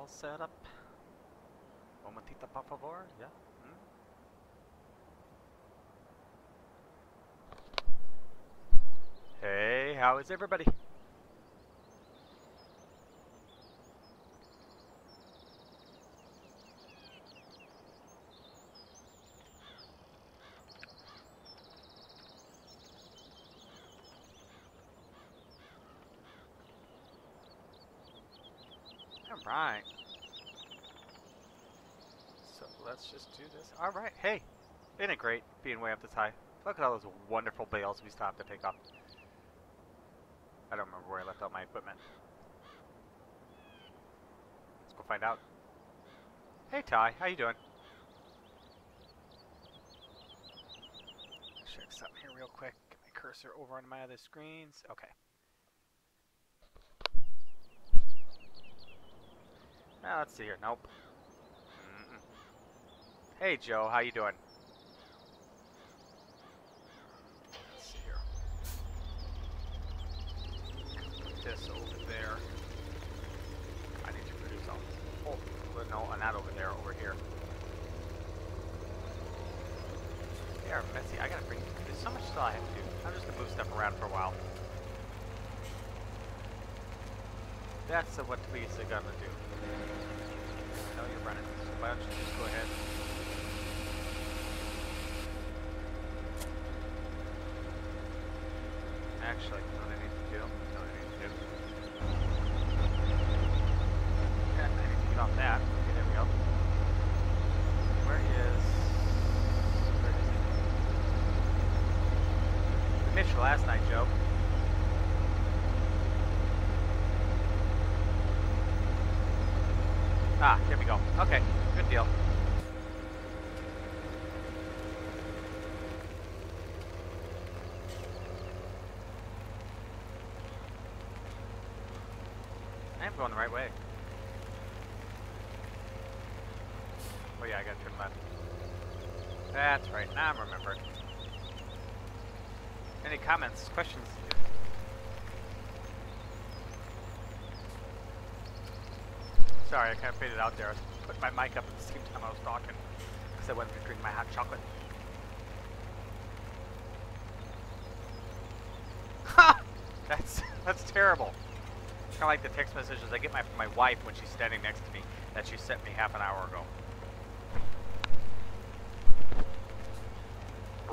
all set up? Momentito, por favor. Yeah. Hey, how is everybody? Alright. So let's just do this. Alright, hey. Isn't it great being way up this high? Look at all those wonderful bales we stopped to pick up. I don't remember where I left all my equipment. Let's go find out. Hey Ty, how you doing? Check something here real quick. Get my cursor over on my other screens. Okay. Now let's see here. Nope. Hey Joe, how you doing? Let's see here. Put this over there. I need to produce all this. Oh, no, not over there, over here. They are messy. I gotta bring. There's so much still I have to do. I'm just gonna move stuff around for a while. That's what we're gonna do. I know you're running, so why don't you just go ahead. Actually, you know what I need to do? Yeah, I need to get off that. Okay, there we go. Where is he? We missed you last night, Joe. Ah, here we go. Okay, good deal. I am going the right way. Oh yeah, I gotta turn left. That's right, now I'm remembered. Any comments, questions? Sorry, I kind of faded out there. I was putting my mic up at the same time I was talking because I wanted to drink my hot chocolate. Ha! That's terrible. Kind of like the text messages I get from my wife when she's standing next to me that she sent me half an hour ago.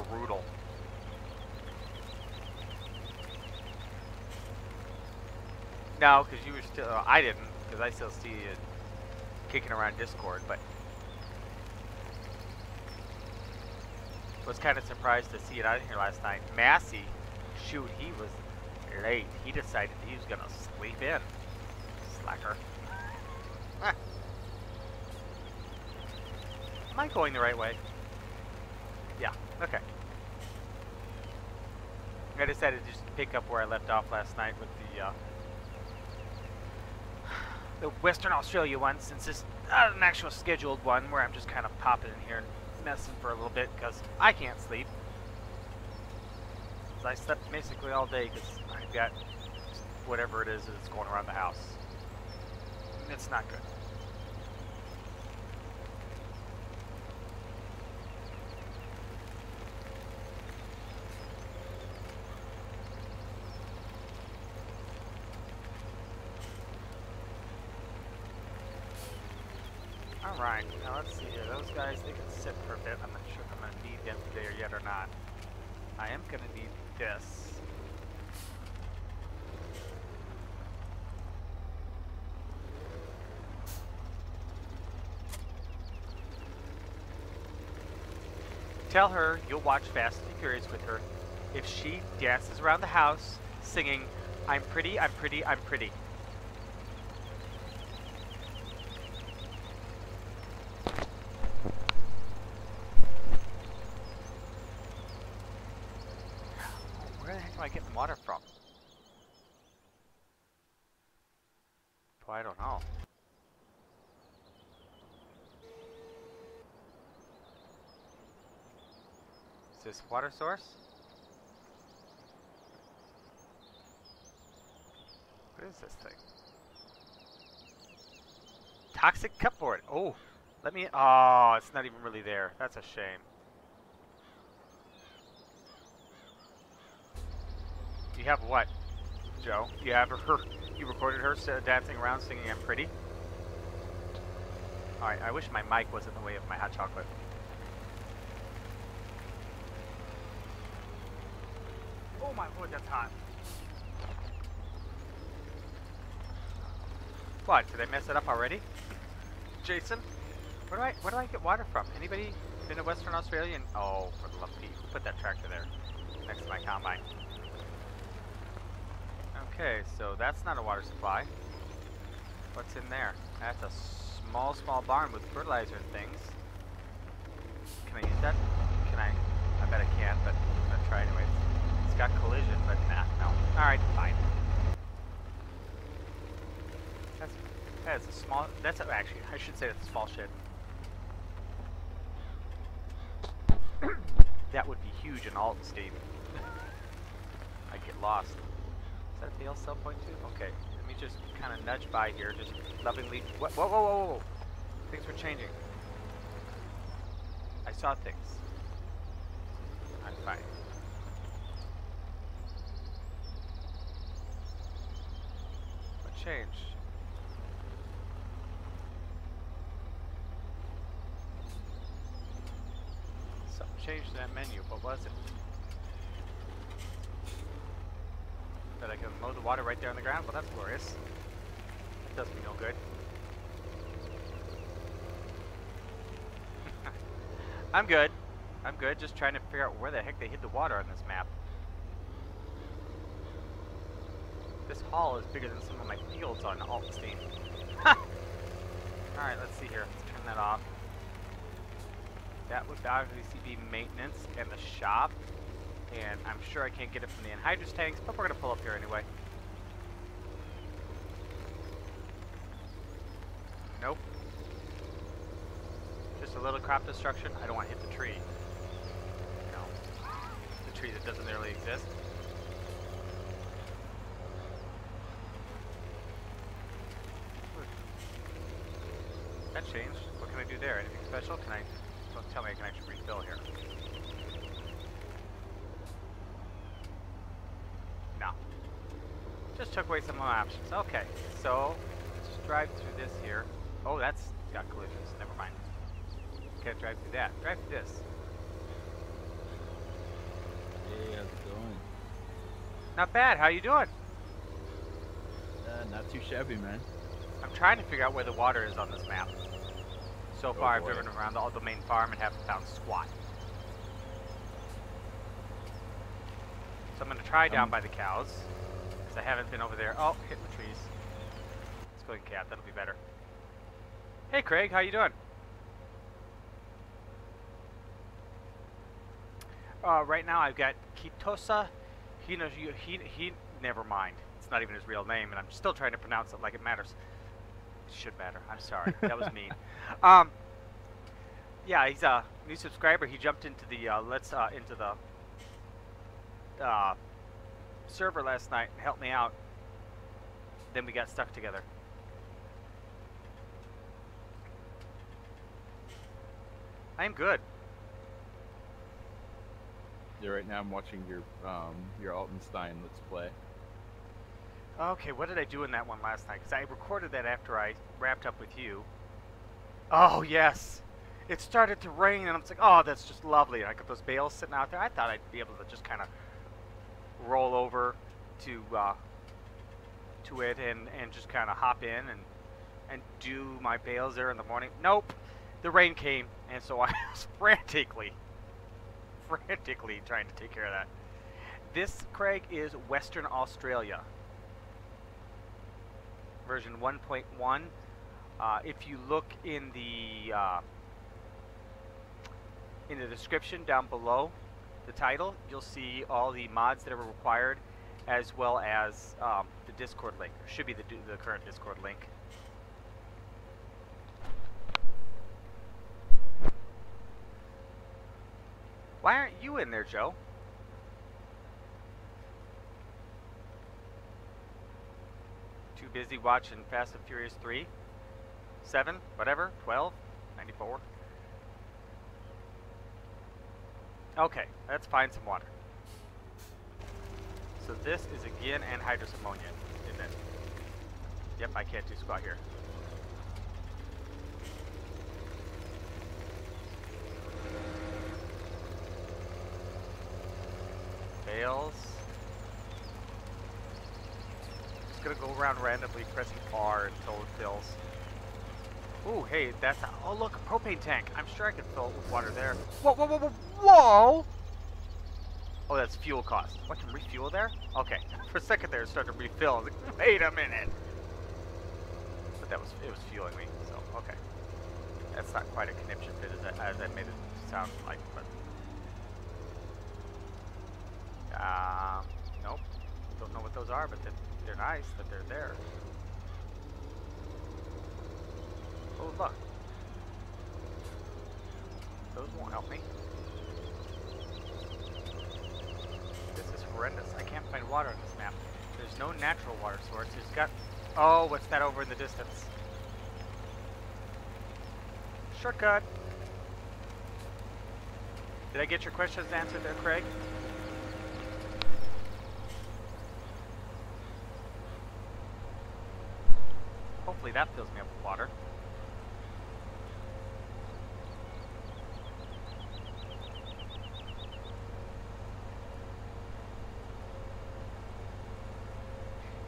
Brutal. No, because you were still. I didn't, because I still see it kicking around Discord, but was kind of surprised to see it out of here last night. Massey, shoot, he was late. He decided he was gonna sleep in. Slacker. Am I going the right way? Yeah. Okay. I decided just to pick up where I left off last night with the Western Australia one, since it's not an actual scheduled one where I'm just kind of popping in here and messing for a little bit because I can't sleep. I slept basically all day because I've got whatever it is that's going around the house. It's not good. Alright, now let's see here. Those guys, they can sit for a bit. I'm not sure if I'm going to need them today yet or not. I am going to need this. Tell her you'll watch Fast and Furious with her if she dances around the house singing, "I'm pretty, I'm pretty, I'm pretty." Where the heck am I getting water from? Oh, I don't know. Is this water source? What is this thing? Toxic cupboard. Oh, let me. Oh, it's not even really there. That's a shame. You have what, Joe? You have her. You recorded her dancing around singing "I'm Pretty." All right. I wish my mic wasn't in the way of my hot chocolate. Oh my lord, that's hot. What? Did I mess it up already? Jason? Where do I get water from? Anybody been to Western Australia? Oh, for the love of Pete, put that tractor there next to my combine. Okay, so that's not a water supply. What's in there? That's a small barn with fertilizer and things. Can I use that? Can I? I bet I can't, but I'm gonna try anyways. It's got collision, but nah, no. Alright, fine. That's a small, actually, I should say that's a small shed. That would be huge in Altenstein. I'd get lost. Is that a bale sell point too? Okay, let me just kind of nudge by here, just lovingly. Whoa, whoa, whoa, whoa, whoa. Things were changing. I saw things. I'm fine. What changed? Something changed in that menu. What was it? That I can load the water right there on the ground? Well, that's glorious. That does me no good. I'm good. I'm good. Just trying to figure out where the heck they hid the water on this map. This hall is bigger than some of my fields on Altenstein. Alright, let's see here. Let's turn that off. That would obviously be maintenance and the shop. And I'm sure I can't get it from the anhydrous tanks, but we're going to pull up here anyway. Nope. Just a little crop destruction. I don't want to hit the tree. No. The tree that doesn't really exist. That changed. What can I do there? Anything special? Can I... Don't tell me I can actually refill here. No. Just took away some of my options. Okay, so let's just drive through this here. Oh, that's got collisions. Never mind. Can't drive through that. Drive through this. Hey, how's it going? Not bad. How you doing? Not too shabby, man. I'm trying to figure out where the water is on this map. So far, I've driven around all the main farm and haven't found squat. So I'm going to try down by the cows, because I haven't been over there. Oh, hitting the trees. Let's go get cat. That'll be better. Hey, Craig. How you doing? Right now, I've got Kitosa. Never mind. It's not even his real name, and I'm still trying to pronounce it like it matters. It should matter. I'm sorry. That was mean. Yeah, he's a new subscriber. He jumped into the server last night and helped me out. Then we got stuck together. I'm good. Yeah, right now I'm watching your Altenstein Let's Play. Okay, what did I do in that one last night? Because I recorded that after I wrapped up with you. Oh, yes. It started to rain, and I'm like, oh, that's just lovely. And I got those bales sitting out there. I thought I'd be able to just kind of roll over to it and just kind of hop in and do my bales there in the morning. Nope. The rain came, and so I was frantically trying to take care of that. This, Craig, is Western Australia. Version 1.1. If you look in the description down below the title, you'll see all the mods that are required, as well as the Discord link. There should be the current Discord link. Why aren't you in there, Joe? Too busy watching Fast and Furious 3? 7, whatever, 12, 94. Okay, let's find some water. So this is again anhydrous ammonia, isn't it? Yep, I can't do squat here. Fails. Just gonna go around randomly pressing R until it fills. Ooh, hey, that's oh look, a propane tank. I'm sure I could fill it with water there. Whoa, whoa, whoa, whoa, whoa! Oh, that's fuel cost. What, can refuel there? Okay. For a second there, it started to refill. I was like, wait a minute. But it was fueling me, so okay. That's not quite a conniption fit as I made it sound like, but nope. Don't know what those are, but they're nice that they're there. Oh, look. Those won't help me. This is horrendous. I can't find water on this map. There's no natural water source. There's got... Oh, what's that over in the distance? Shortcut! Did I get your questions answered there, Craig? Hopefully that fills me up with water.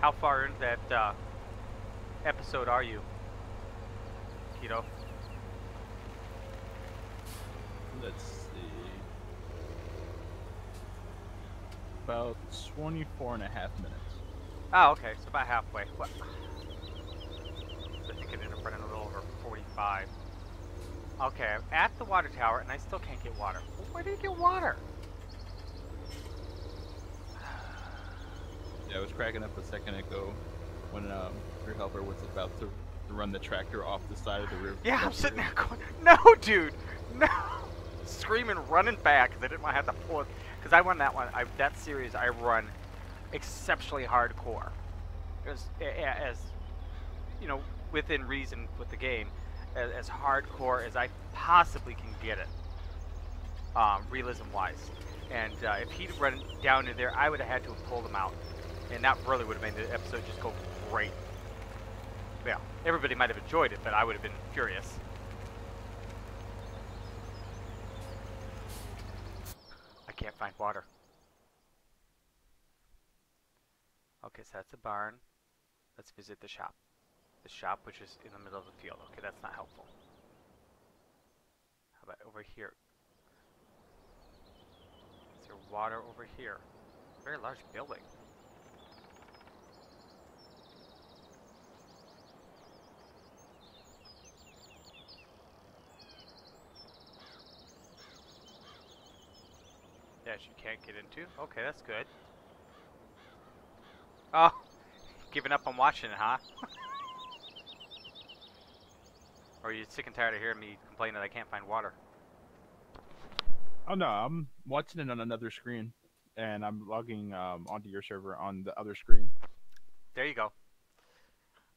How far into that episode are you, Keto? Let's see. About 24 and a half minutes. Oh, okay, so about halfway. What? I think it ended up running a little over 45. Okay, I'm at the water tower and I still can't get water. Where do you get water? Yeah, I was cracking up a second ago when your helper was about to run the tractor off the side of the river. Yeah, I'm sitting there going, no, dude, no! Screaming, running back because I didn't want to have to pull it. Because I run that one, that series I run exceptionally hardcore. As you know, within reason with the game, as hardcore as I possibly can get it, realism-wise. And if he'd run down in there, I would have had to have pulled him out. And that really would have made the episode just go great. Yeah, everybody might have enjoyed it, but I would have been furious. I can't find water. Okay, so that's a barn. Let's visit the shop. The shop, which is in the middle of the field. Okay, that's not helpful. How about over here? Is there water over here? Very large building. That you can't get into. Okay, that's good. Oh, giving up on watching it, huh? Or are you sick and tired of hearing me complain that I can't find water? Oh no, I'm watching it on another screen, and I'm logging onto your server on the other screen. There you go.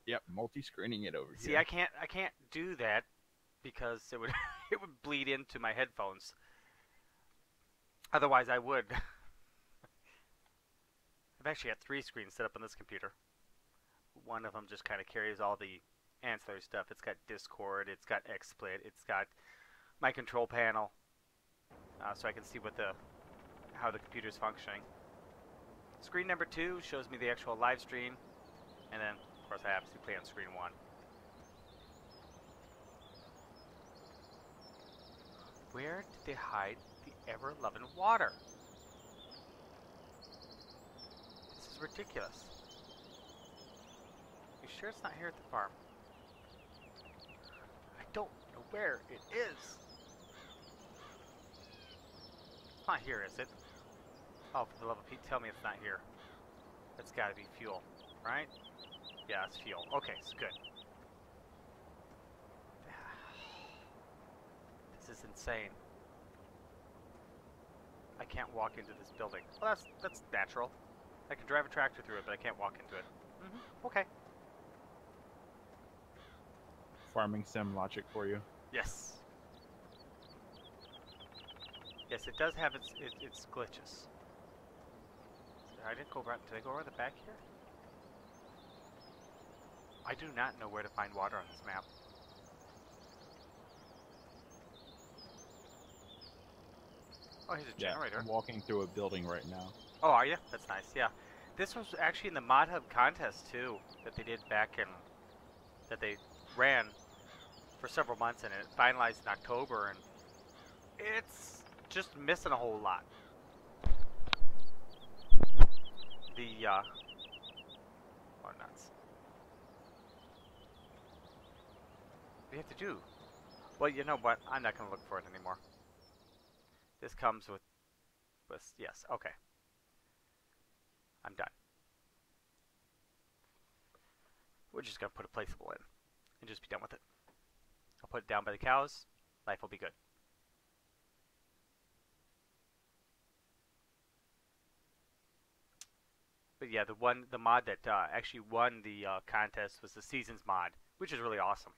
Yep, multi-screening it over here. See, I can't do that because it would it would bleed into my headphones. Otherwise, I would. I've actually got 3 screens set up on this computer. One of them just kind of carries all the ancillary stuff. It's got Discord, it's got XSplit, it's got my control panel, so I can see what how the computer's functioning. Screen number 2 shows me the actual live stream, and then of course I obviously play on screen 1. Where did they hide the ever-loving water? This is ridiculous. You sure it's not here at the farm? I don't know where it is. It's not here, is it? Oh, for the love of Pete, tell me it's not here. That's gotta be fuel, right? Yeah, it's fuel. Okay, it's good. This is insane. I can't walk into this building. Well, that's natural. I can drive a tractor through it, but I can't walk into it. Okay. farming sim logic for you. Yes. Yes, it does have its glitches. I didn't go around. Did I go around the back here? I do not know where to find water on this map. Oh, here's a generator. I'm walking through a building right now. Oh, are you? That's nice, yeah. This was actually in the Mod Hub contest, too, that they did back in... that they ran for several months, and it finalized in October, and it's just missing a whole lot. The, oh, nuts. What do you have to do? Well, you know what? I'm not going to look for it anymore. This comes with yes, okay. I'm done. We're just going to put a placeable in and just be done with it. I'll put it down by the cows. Life will be good. But yeah, the mod that actually won the contest was the Seasons mod, which is really awesome.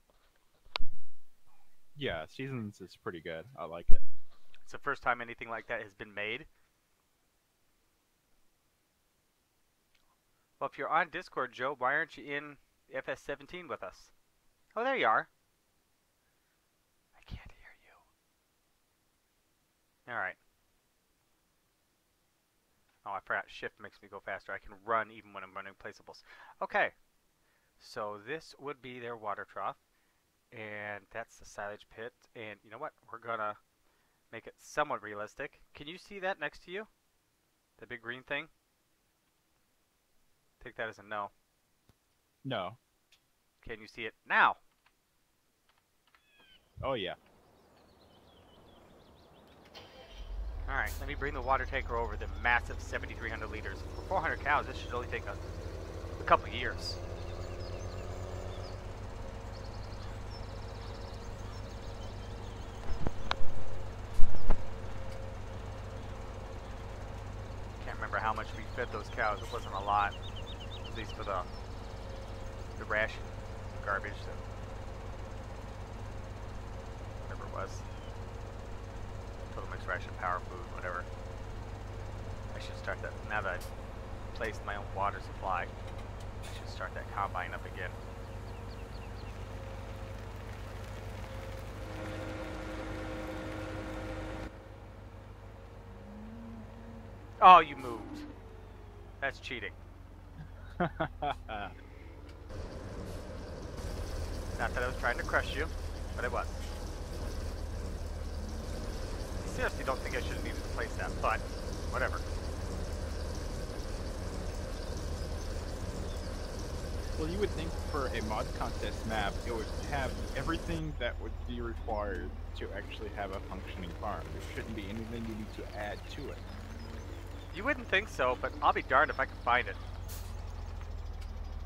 Yeah, Seasons is pretty good. I like it. It's the first time anything like that has been made. Well, if you're on Discord, Joe, why aren't you in FS17 with us? Oh, there you are. I can't hear you. All right. Oh, I forgot. Shift makes me go faster. I can run even when I'm running placeables. Okay. So this would be their water trough. And that's the silage pit. And you know what? We're going to make it somewhat realistic. Can you see that next to you? The big green thing? Take that as a no. No. Can you see it now? Oh, yeah. Alright, let me bring the water tanker over, the massive 7,300 liters. For 400 cows, this should only take a couple years. Can't remember how much we fed those cows. It wasn't a lot. At least for the ration garbage, whatever it was. Total mixed ration, power food, whatever. I should start that, now that I've placed my own water supply, I should start that combine up again. Oh, you moved. That's cheating. Not that I was trying to crush you, but I was. I seriously don't think I should have needed to place that, but whatever. Well, you would think for a mod contest map, it would have everything that would be required to actually have a functioning farm. There shouldn't be anything you need to add to it. You wouldn't think so, but I'll be darned if I can find it.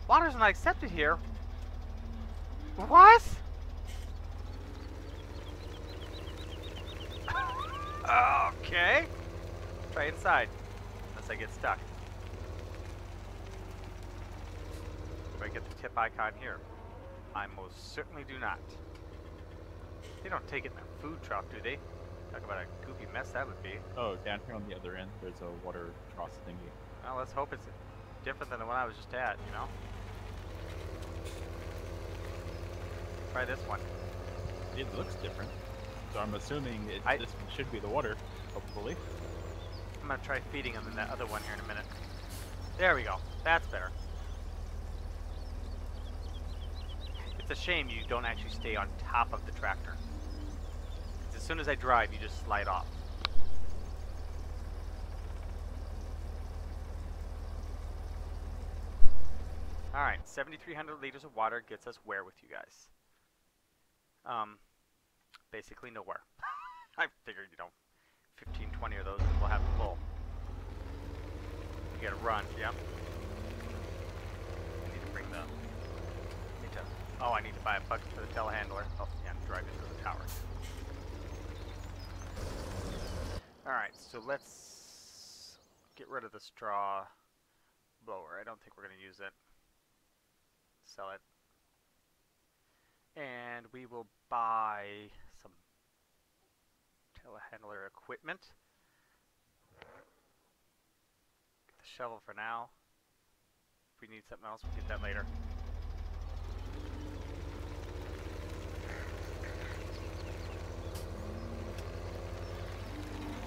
Water's not accepted here. What? Okay. Try inside. Unless I get stuck. Do I get the tip icon here? I most certainly do not. They don't take it in a food trough, do they? Talk about a goopy mess that would be. Oh, down here on the other end, there's a water trough thingy. Well, let's hope it's different than the one I was just at, you know? Try this one. It looks different, so I'm assuming this one should be the water, hopefully. I'm gonna try feeding them in that other one here in a minute. There we go. That's better. It's a shame you don't actually stay on top of the tractor. As soon as I drive, you just slide off. Alright, 7,300 liters of water gets us where with you guys? Basically nowhere. I figured, you know, 15, 20 of those and we'll have full. You gotta run, yeah? I need to bring the... oh, I need to buy a bucket for the telehandler. Oh, yeah, drive into the tower. Alright, so let's get rid of the straw blower. I don't think we're going to use it. Sell it. And we will buy some telehandler equipment. Get the shovel for now. If we need something else, we'll get that later.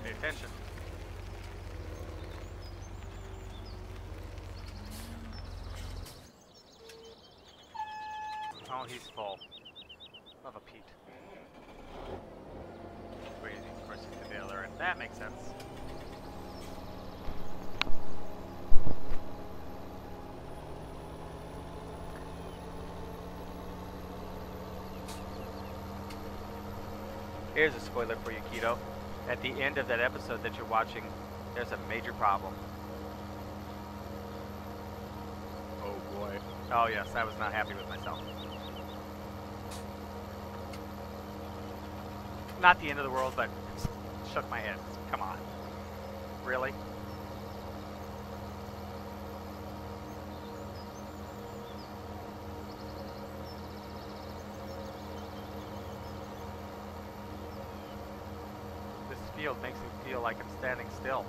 Pay attention. Oh, he's full. Love a Pete. Waiting for us to the other end. That makes sense. Here's a spoiler for you, Keto. At the end of that episode that you're watching, there's a major problem. Oh boy. Oh yes, I was not happy with myself. Not the end of the world, but shook my head. Come on. Really? This field makes me feel like I'm standing still.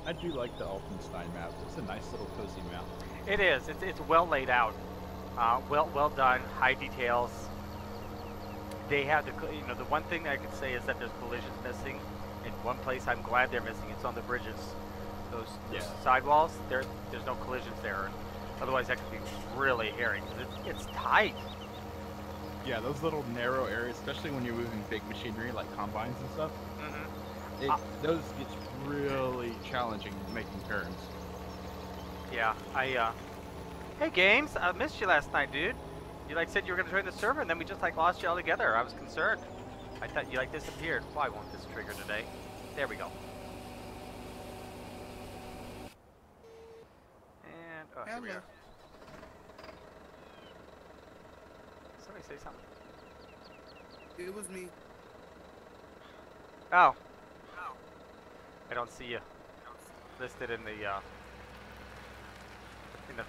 I do like the Alpenstein map. It's a nice little cozy map. It is. It's well laid out, well done, high details. They have the the one thing I could say is that there's collisions missing. In one place, I'm glad they're missing. It's on the bridges. Those sidewalls. There's no collisions there. Otherwise, that could be really hairy because it's tight. Yeah, those little narrow areas, especially when you're moving big machinery like combines and stuff. Those gets really challenging making turns. Yeah, hey Games, I missed you last night, dude. You said you were gonna join the server, and then we just lost you all together. I was concerned. I thought you disappeared. Why won't this trigger today? There we go. And here we are. Somebody say something. It was me. Oh. I don't see you listed in the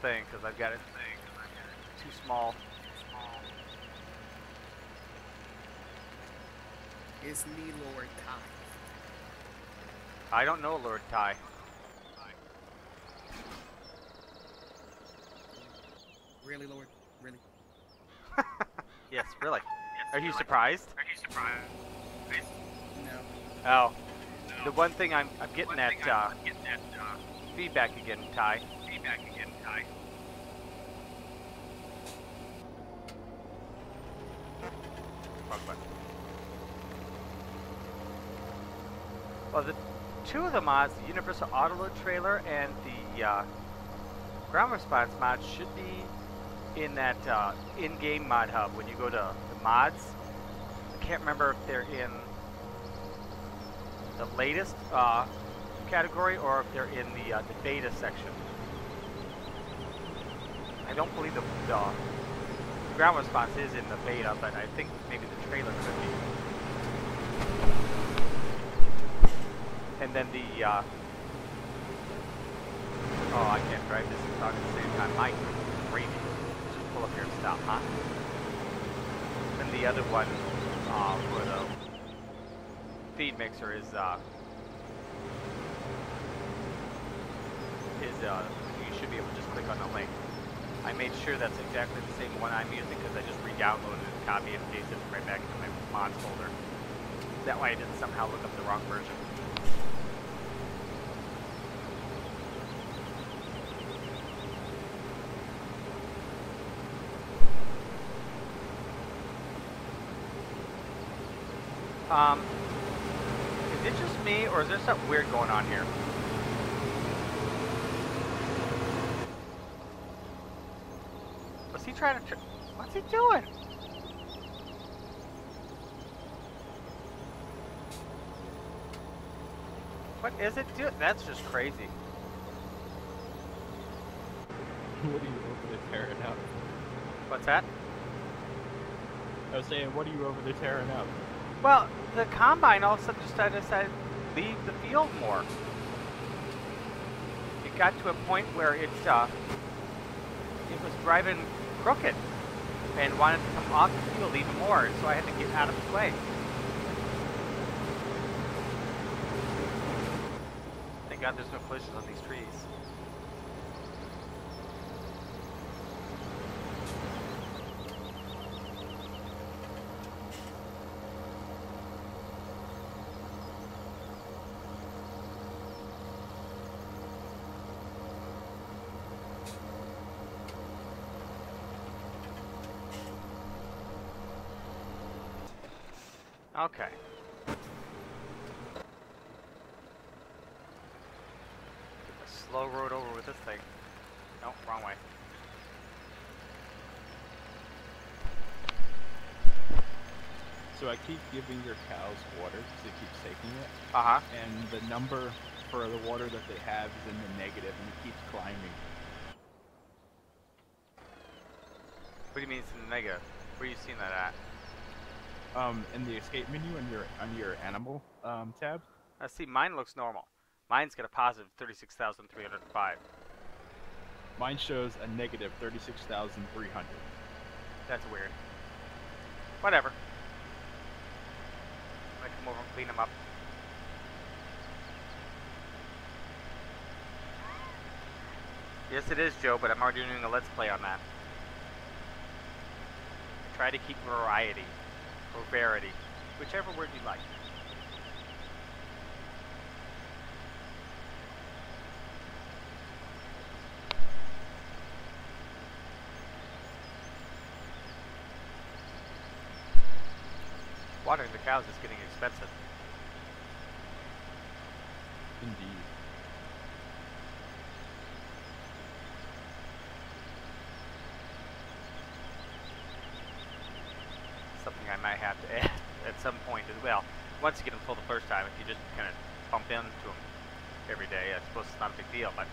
thing because I've got it too small. It's me, Lord Ty. I don't know Lord Ty. Really, Lord? Really? Yes, really. Are you surprised? No. Oh. The one thing I'm getting that feedback again, Ty. Wrong button. Well, the two of the mods, the Universal Autoload Trailer and the Ground Response mod, should be in that in-game mod hub when you go to the mods. I can't remember if they're in the latest category or if they're in the beta section. I don't believe the ground response is in the beta, but I think maybe the trailer could be. And then the oh, I can't drive this and talk at the same time. Mike, crazy. Just pull up here and stop, huh? And the other one for the feed mixer is you should be able to just click on the link. I made sure that's exactly the same one I'm using because I just re-downloaded it, copied and pasted it right back into my mods folder. That way I didn't somehow look up the wrong version. Is it just me, or is there something weird going on here? What's he trying to? What's he doing? What is it doing? That's just crazy. What are you over there tearing up? What's that? I was saying, what are you over there tearing up? Well, the combine all of a sudden just decided to leave the field more. It got to a point where it was driving crooked and wanted to come off the field even more, so I had to get out of its way. Thank God there's no collisions on these trees. Okay. Slow road over with this thing. Nope, wrong way. So I keep giving your cows water because it keeps taking it. Uh-huh. And the number for the water that they have is in the negative and it keeps climbing. What do you mean it's in the negative? Where are you seeing that at? In the escape menu on your animal tab. See, mine looks normal. Mine's got a positive 36,305. Mine shows a negative 36,300. That's weird. Whatever. I'm gonna come over and clean them up. Yes, it is, Joe, but I'm already doing a Let's Play on that. Try to keep variety. Or verity. Whichever word you like. Watering the cows is getting expensive. Indeed. Something I might have to add at some point as well. Once you get them full the first time, if you just kind of bump into them every day, I suppose it's not a big deal, but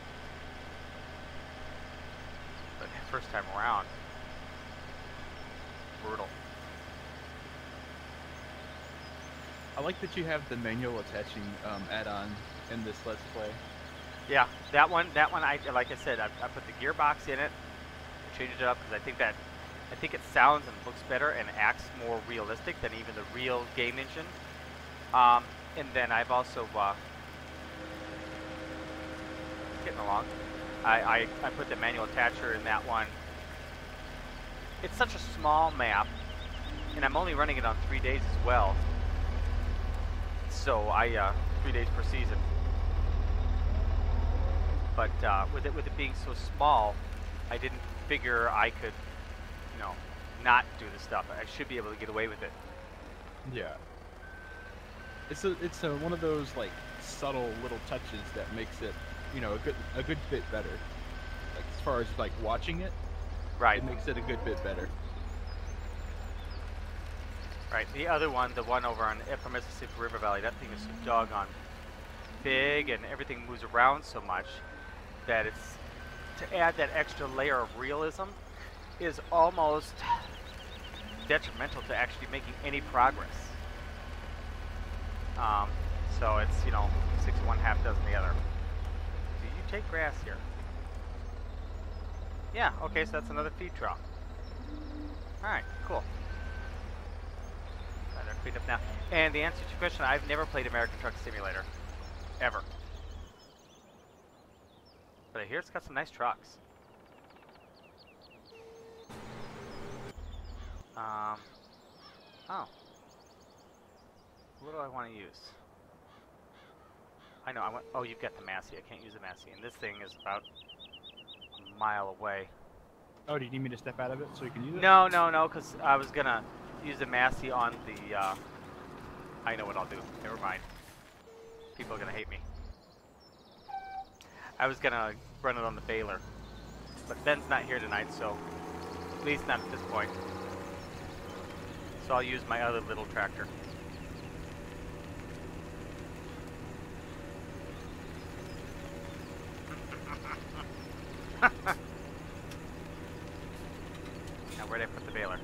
the first time around, brutal. I like that you have the manual attaching add-on in this Let's Play. Yeah, that one, like I said, I put the gearbox in it, changed it up because I think it sounds and looks better and acts more realistic than even the real game engine. And then I've also getting along. I put the manual attacher in that one. It's such a small map, and I'm only running it on 3 days as well. So 3 days per season. But with it being so small, I didn't figure I could, not do the stuff. I should be able to get away with it. Yeah. It's one of those like subtle little touches that makes it, a good bit better. Like as far as like watching it, right? It makes it a good bit better. Right. The other one, the one over on Upper Mississippi River Valley, that thing is so doggone big, and everything moves around so much that it's to add that extra layer of realism is almost detrimental to actually making any progress. So it's 6 of one, half dozen the other. Do you take grass here? Yeah. Okay. So that's another feed trough. All right. Cool. They're cleaned up now. And the answer to your question, I've never played American Truck Simulator. Ever. But I hear it's got some nice trucks. Oh. What do I want to use? I know, oh, you've got the Massey. I can't use the Massey. And this thing is about a mile away. Oh, do you need me to step out of it so you can use it? No, because I was going to use the Massey on the I know what I'll do. Never mind. People are gonna hate me. I was gonna run it on the baler, but Ben's not here tonight, so at least not at this point. So I'll use my other little tractor. Now where'd I put the baler?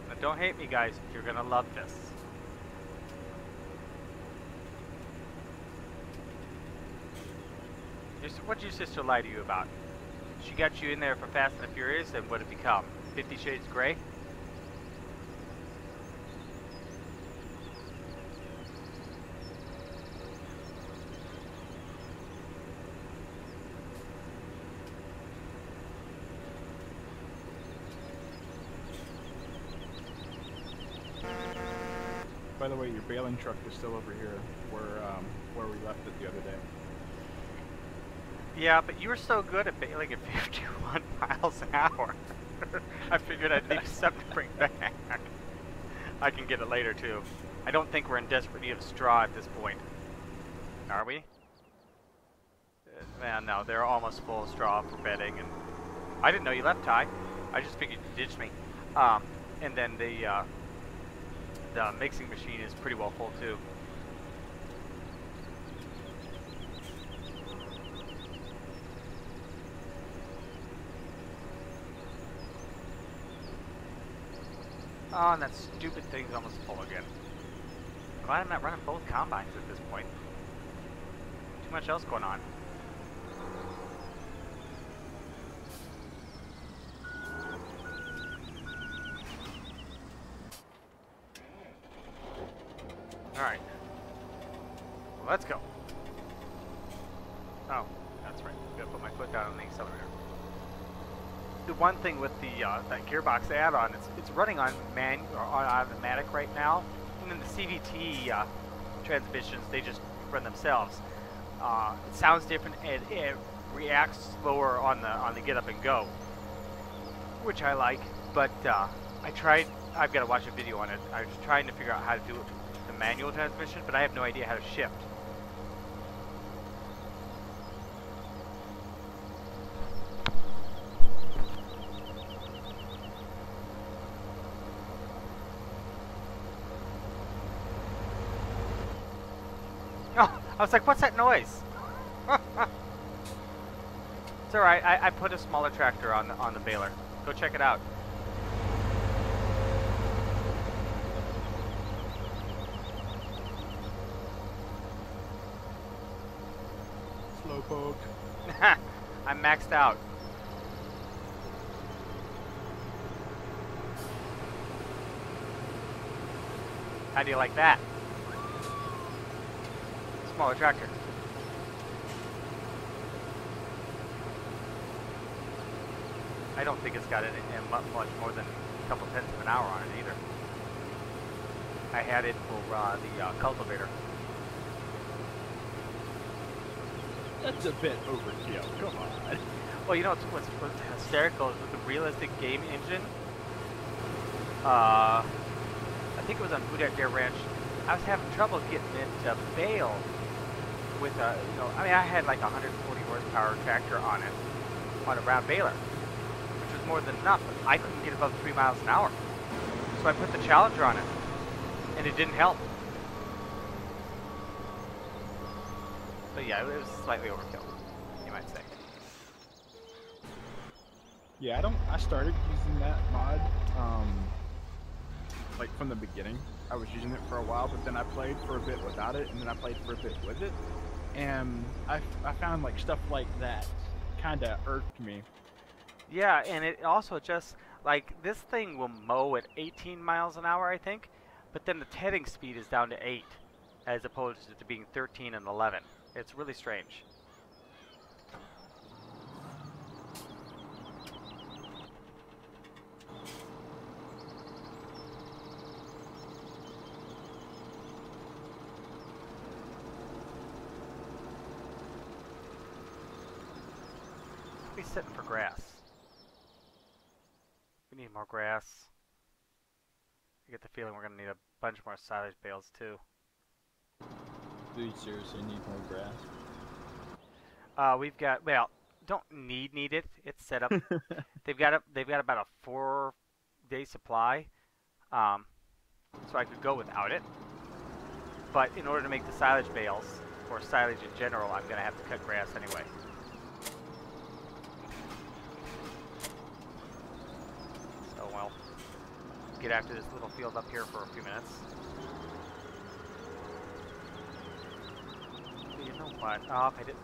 Now don't hate me, guys. You're gonna love this. What'd your sister lie to you about? She got you in there for Fast and the Furious, and what'd it become? 50 Shades Grey? By the way, your baling truck is still over here, where we left it the other day. Yeah, but you were so good at bailing at 51 miles an hour. I figured I'd need something to bring back. I can get it later, too. I don't think we're in desperate need of straw at this point. Are we? Man, no, they're almost full of straw for bedding, and I didn't know you left, Ty. I just figured you ditched me. And then the mixing machine is pretty well full, too. Oh, and that stupid thing's almost full again. Glad I'm not running both combines at this point. Too much else going on. Alright. Well, let's go. Oh, that's right. Gotta put my foot down on the accelerator. The one thing with the that gearbox add-on, it's running on automatic right now, and then the CVT transmissions, they just run themselves. It sounds different, and it reacts slower on the get up and go, which I like. But I've got to watch a video on it. I was trying to figure out how to do it with the manual transmission, but I have no idea how to shift. I was like, what's that noise? It's alright, I put a smaller tractor on the baler. Go check it out. Slowpoke. I'm maxed out. How do you like that? Smaller tractor. I don't think it's got much more than a couple tenths of an hour on it either. I had it for the cultivator. That's a bit overkill. Come on. Well, you know what's hysterical is with the realistic game engine. I think it was on Food at Dare Ranch. I was having trouble getting it to bail with a, I mean, I had like a 140 horsepower tractor on it, on a round baler, which was more than enough, but I couldn't get above 3 miles an hour. So I put the Challenger on it, and it didn't help. But yeah, it was slightly overkill, you might say. Yeah, I started using that mod, like from the beginning. I was using it for a while, but then I played for a bit without it, and then I played for a bit with it. And I found like stuff like that kind of irked me. Yeah, and it also just, like, this thing will mow at 18 miles an hour, I think, but then the heading speed is down to 8, as opposed to being 13 and 11. It's really strange. be sitting for grass. We need more grass. I get the feeling we're going to need a bunch more silage bales too. Do you seriously need more grass? We've got, well, don't need it. It's set up. They've got about a 4-day supply. So I could go without it. But in order to make the silage bales, or silage in general, I'm going to have to cut grass anyway. So, well, get after this little field up here for a few minutes. You know what? Oh, if I did...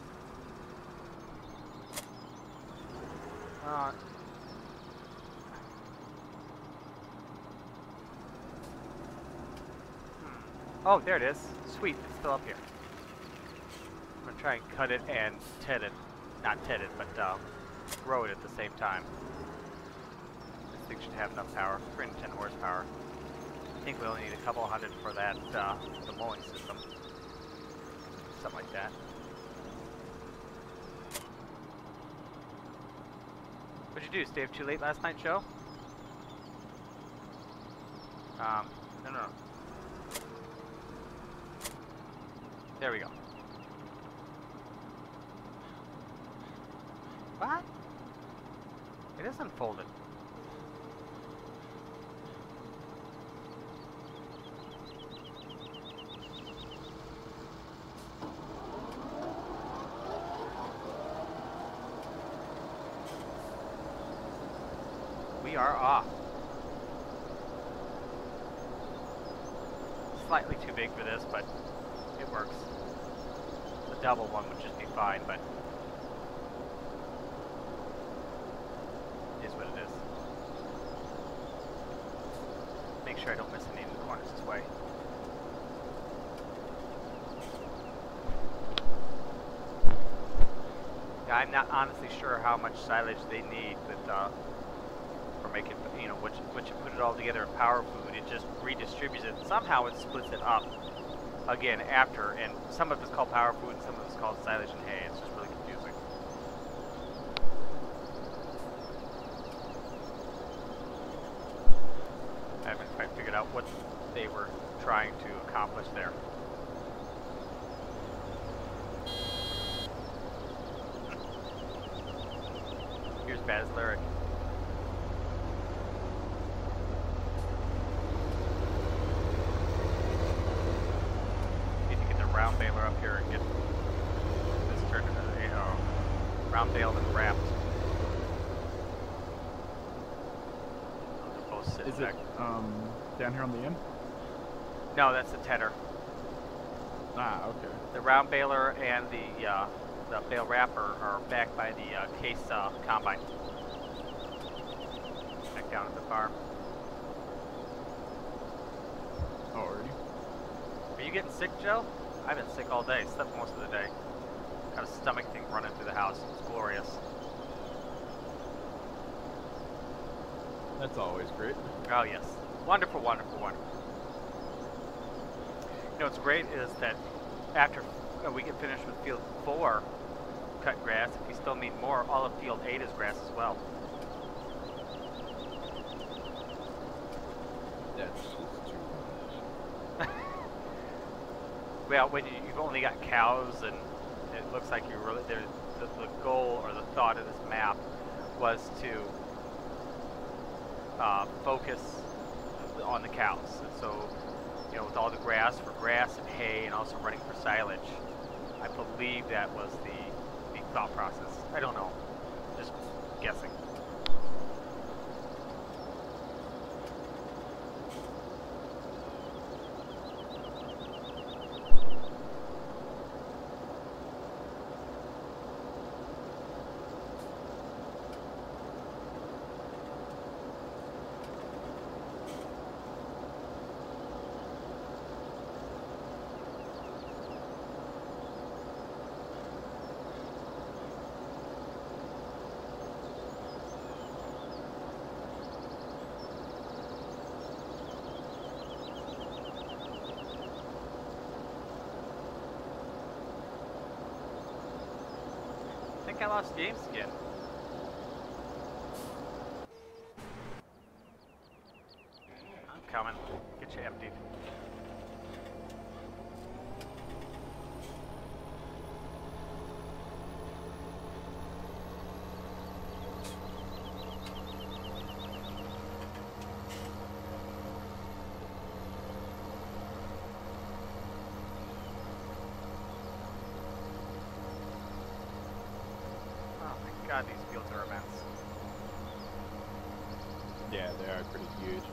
Oh, there it is. Sweet, it's still up here. I'm going to try and cut it and ted it. Not ted it, but grow it at the same time. This thing should have enough power. 310 horsepower. I think we only need a couple hundred for that, the mowing system. Something like that. What'd you do? Stay up too late last night's show? No. There we go. What? It is unfolded. We are off. Slightly too big for this, but it works. The double one would just be fine, but it is what it is. Make sure I don't miss any in the corners this way. Yeah, I'm not honestly sure how much silage they need with for making, you know, once you put it all together in power food, it just redistributes it. Somehow it splits it up again after, and some of it's called power food and some of it's called silage and hay. It's just really confusing. I haven't quite figured out what they were trying to accomplish there. Here's Baz Lyric. Round baler up here and get this turned into a round baled and wrapped. They're both sitting Is back. it down here on the end? No, that's the tedder. Ah, okay. The round baler and the bale wrapper are back by the case combine. Back down at the farm. Oh, already? Are you getting sick, Joe? I've been sick all day, slept most of the day. Got a stomach thing running through the house. It's glorious. That's always great. Oh yes. Wonderful, wonderful, wonderful. You know what's great is that after we get finished with field 4 cut grass, if we still need more, all of field 8 is grass as well. That's just too much. Well, when you've only got cows, and it looks like you're really there. The goal or the thought of this map was to focus on the cows. And so, you know, with all the grass for grass and hay, and also running for silage, I believe that was the thought process. I don't know, just guessing. I think I lost games again. get you emptied. Oh my god, these fields are immense. Yeah, they are pretty huge.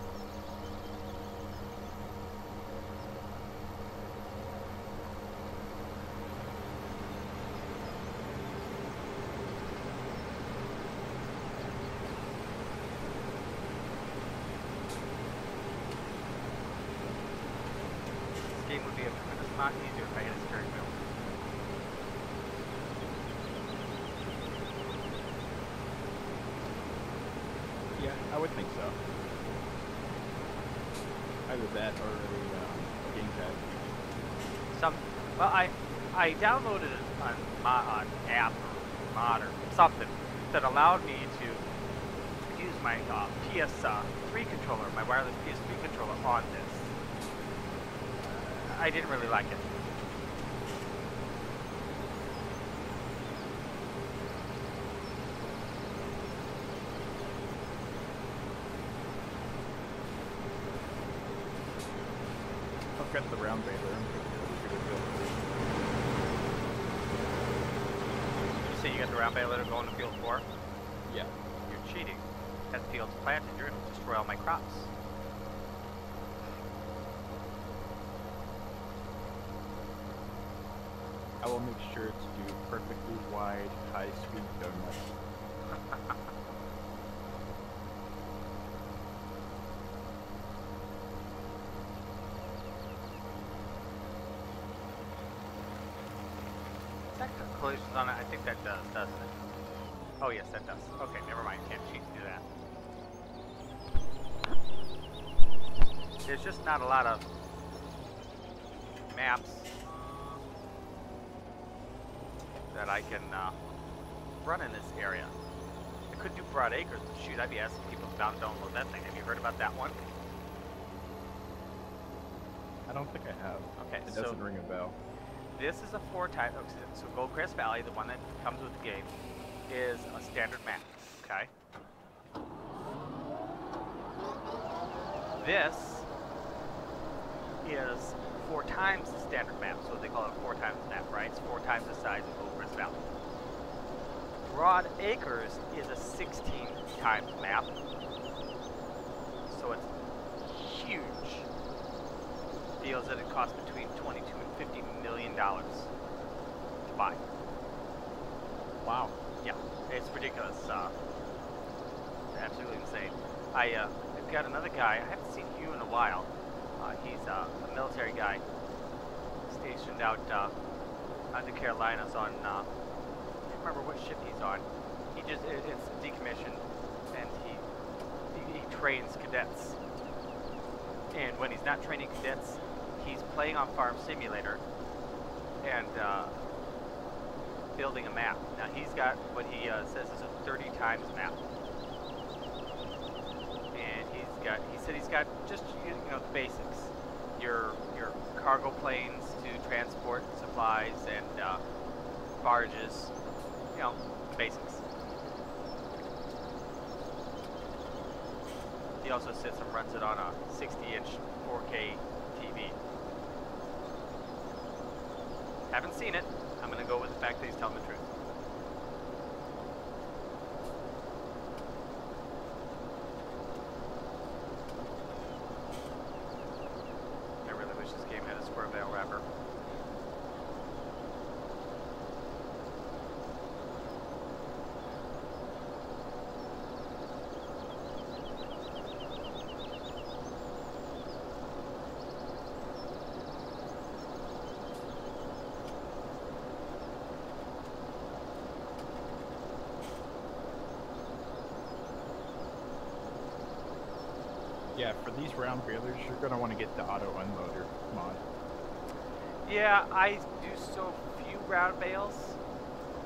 This game would be a tremendous amount easier if I had a steering wheel. Yeah, I would think so. Either that or a gamepad. Well, I downloaded an app or mod or something that allowed me to use my PS3 controller, my wireless PS3 controller on this. I didn't really like it. I've got the round baler. You say you got the round baler going to field 4? Yeah. You're cheating. That field's planted. You're going to destroy all my crops. I will make sure to do perfectly wide, high-speed donuts. Is that collisions on it? I think that does, doesn't it? Oh yes, that does. Okay, never mind. Can't cheat to do that. There's just not a lot of maps that I can run in this area. I could do Broad Acres, but shoot, I'd be asking people to download that thing. Have you heard about that one? I don't think I have. Okay, It so doesn't ring a bell. this is a 4-type. So Goldcrest Valley, the one that comes with the game, is a standard map. Okay. This is 4 times the standard map, so they call it a 4 times map, right? It's 4 times the size of Goldcrest Valley. Broad Acres is a 16 times map, so it's huge. Feels that it costs between 22 and $50 million to buy. Wow. Yeah, it's ridiculous. Absolutely insane. I've got another guy. I haven't seen you in a while. He's a military guy stationed out in the Carolinas on, I can't remember what ship he's on. It's decommissioned, and he trains cadets. And when he's not training cadets, he's playing on Farm Simulator and building a map. Now he's got what he says is a 30 times map. And he said he's got just, you know, the basics. Your cargo planes to transport supplies and barges, you know, the basics. He also sits and runs it on a 60-inch 4K TV. Haven't seen it. I'm going to go with the fact that he's telling the truth. I really wish this game had a square bale wrapper. Yeah, for these round balers, you're going to want to get the auto unloader mod. Yeah, I do so few round bales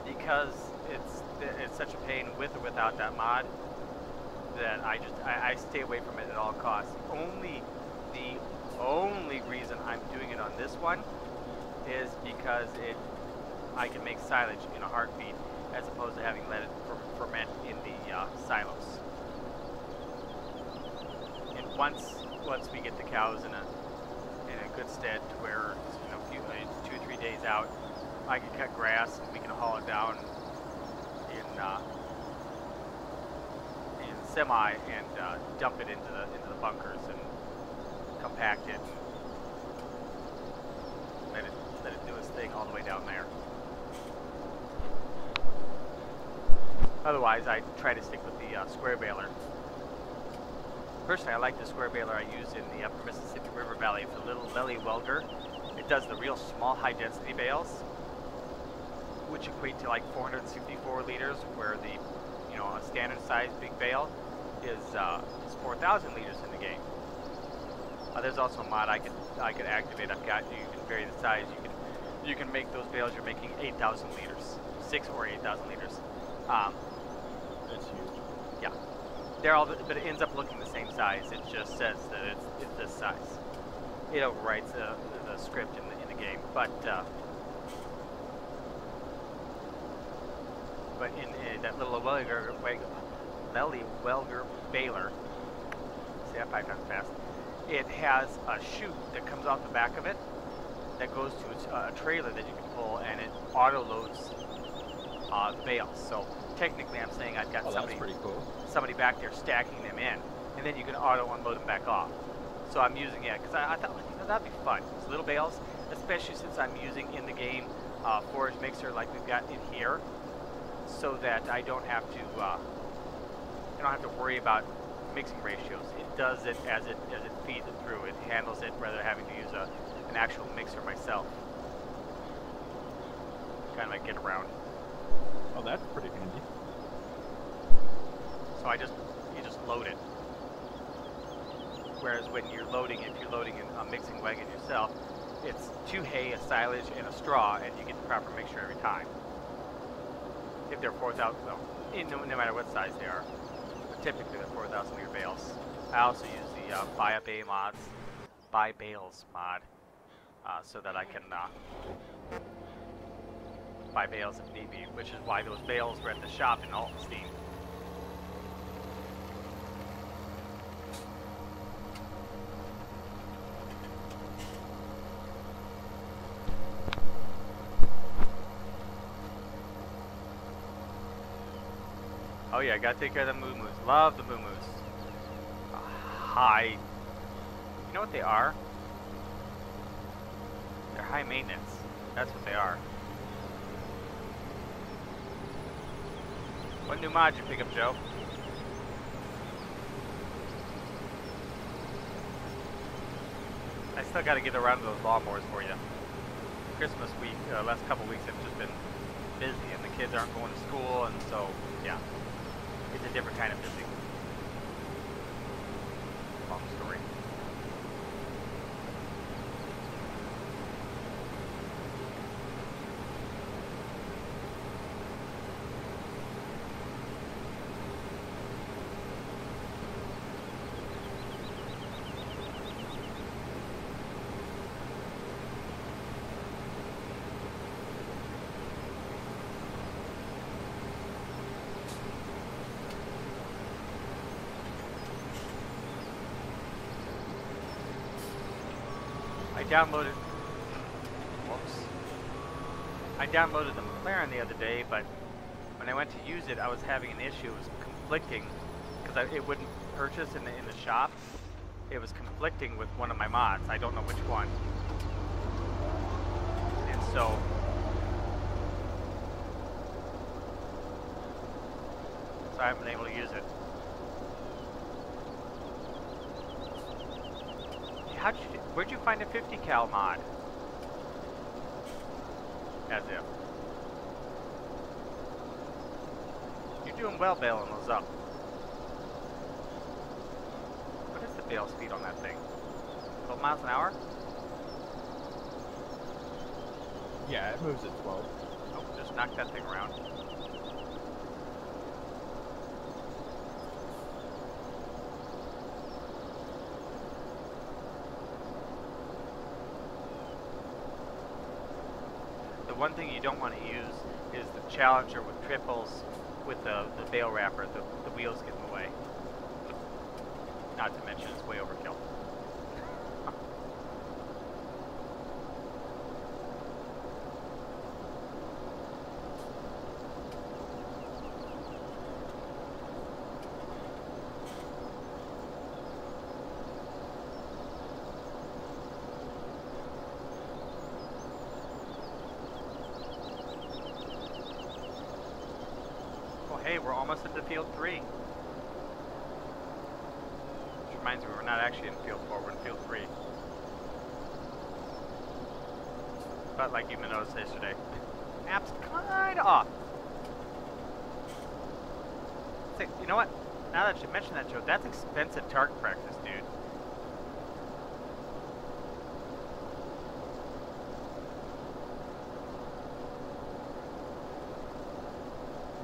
because it's such a pain with or without that mod that I stay away from it at all costs. Only the only reason I'm doing it on this one is because I can make silage in a heartbeat as opposed to having let it ferment in the silos. And once we get the cows in a good stead to where it's 2 or 3 days out, I can cut grass and we can haul it down in semi and dump it into the bunkers and compact it. Let it do its thing all the way down there. Otherwise, I try to stick with the square baler. Personally, I like the square baler I use in the upper Mississippi River Valley. It's a little belly welder. It does the real small high-density bales, which equate to like 464 liters, where the a standard-sized big bale is 4,000 liters in the game. There's also a mod I could activate. I've got, you can vary the size. You can make those bales. You're making 8,000 liters, 6 or 8,000 liters. That's huge. Yeah, they're all, but it ends up looking the same size. It just says that it's this size. It overwrites the script in the game, but in that little welder baler, say that 5 times fast, it has a chute that comes off the back of it that goes to a trailer that you can pull, and it auto loads the bales. So technically, I'm saying I've got that's pretty cool. Somebody back there stacking them in, and then you can auto unload them back off. So I'm using it because I thought that'd be fun. It's little bales, especially since I'm using in the game forage mixer like we've got in here, so that I don't have to worry about mixing ratios. It does it as it feeds it through. It handles it rather than having to use an actual mixer myself. Kind of like get around. Oh, that's pretty handy. So you just load it. Whereas when if you're loading in a mixing wagon yourself, it's 2 hay, a silage, and a straw, and you get the proper mixture every time. If they're 4,000, no matter what size they are, but typically they're 4,000 liter bales. I also use the buy bales mod, so that I can buy bales if need be, which is why those bales were at the shop in Altenstein. Oh yeah, gotta take care of the moo-moos. Love the moo-moos. High. You know what they are? They're high maintenance. That's what they are. What new mod did you pick up, Joe? I still gotta get around to those lawnmowers for you. Christmas week, last couple weeks have just been busy, and the kids aren't going to school, and so, yeah. It's a different kind of busy. Long story. I downloaded the McLaren the other day, but when I went to use it, I was having an issue. It was conflicting because it wouldn't purchase in the shop. It was conflicting with one of my mods. I don't know which one. And so I haven't been able to use it. Where'd you find a 50 cal mod? As if. You're doing well bailing those up. What is the bail speed on that thing? 12 miles an hour? Yeah, it moves at 12. Oh, just knock that thing around. one thing you don't want to use is the Challenger with triples with the bale wrapper. The wheels get in the way. Not to mention it's way overkill. Hey, we're almost into field 3. Which reminds me, we're not actually in field 4, we're in field 3. But like you noticed yesterday, app's kinda off. It's like, you know what? Now that you mention that, Joe, that's expensive target practice, dude.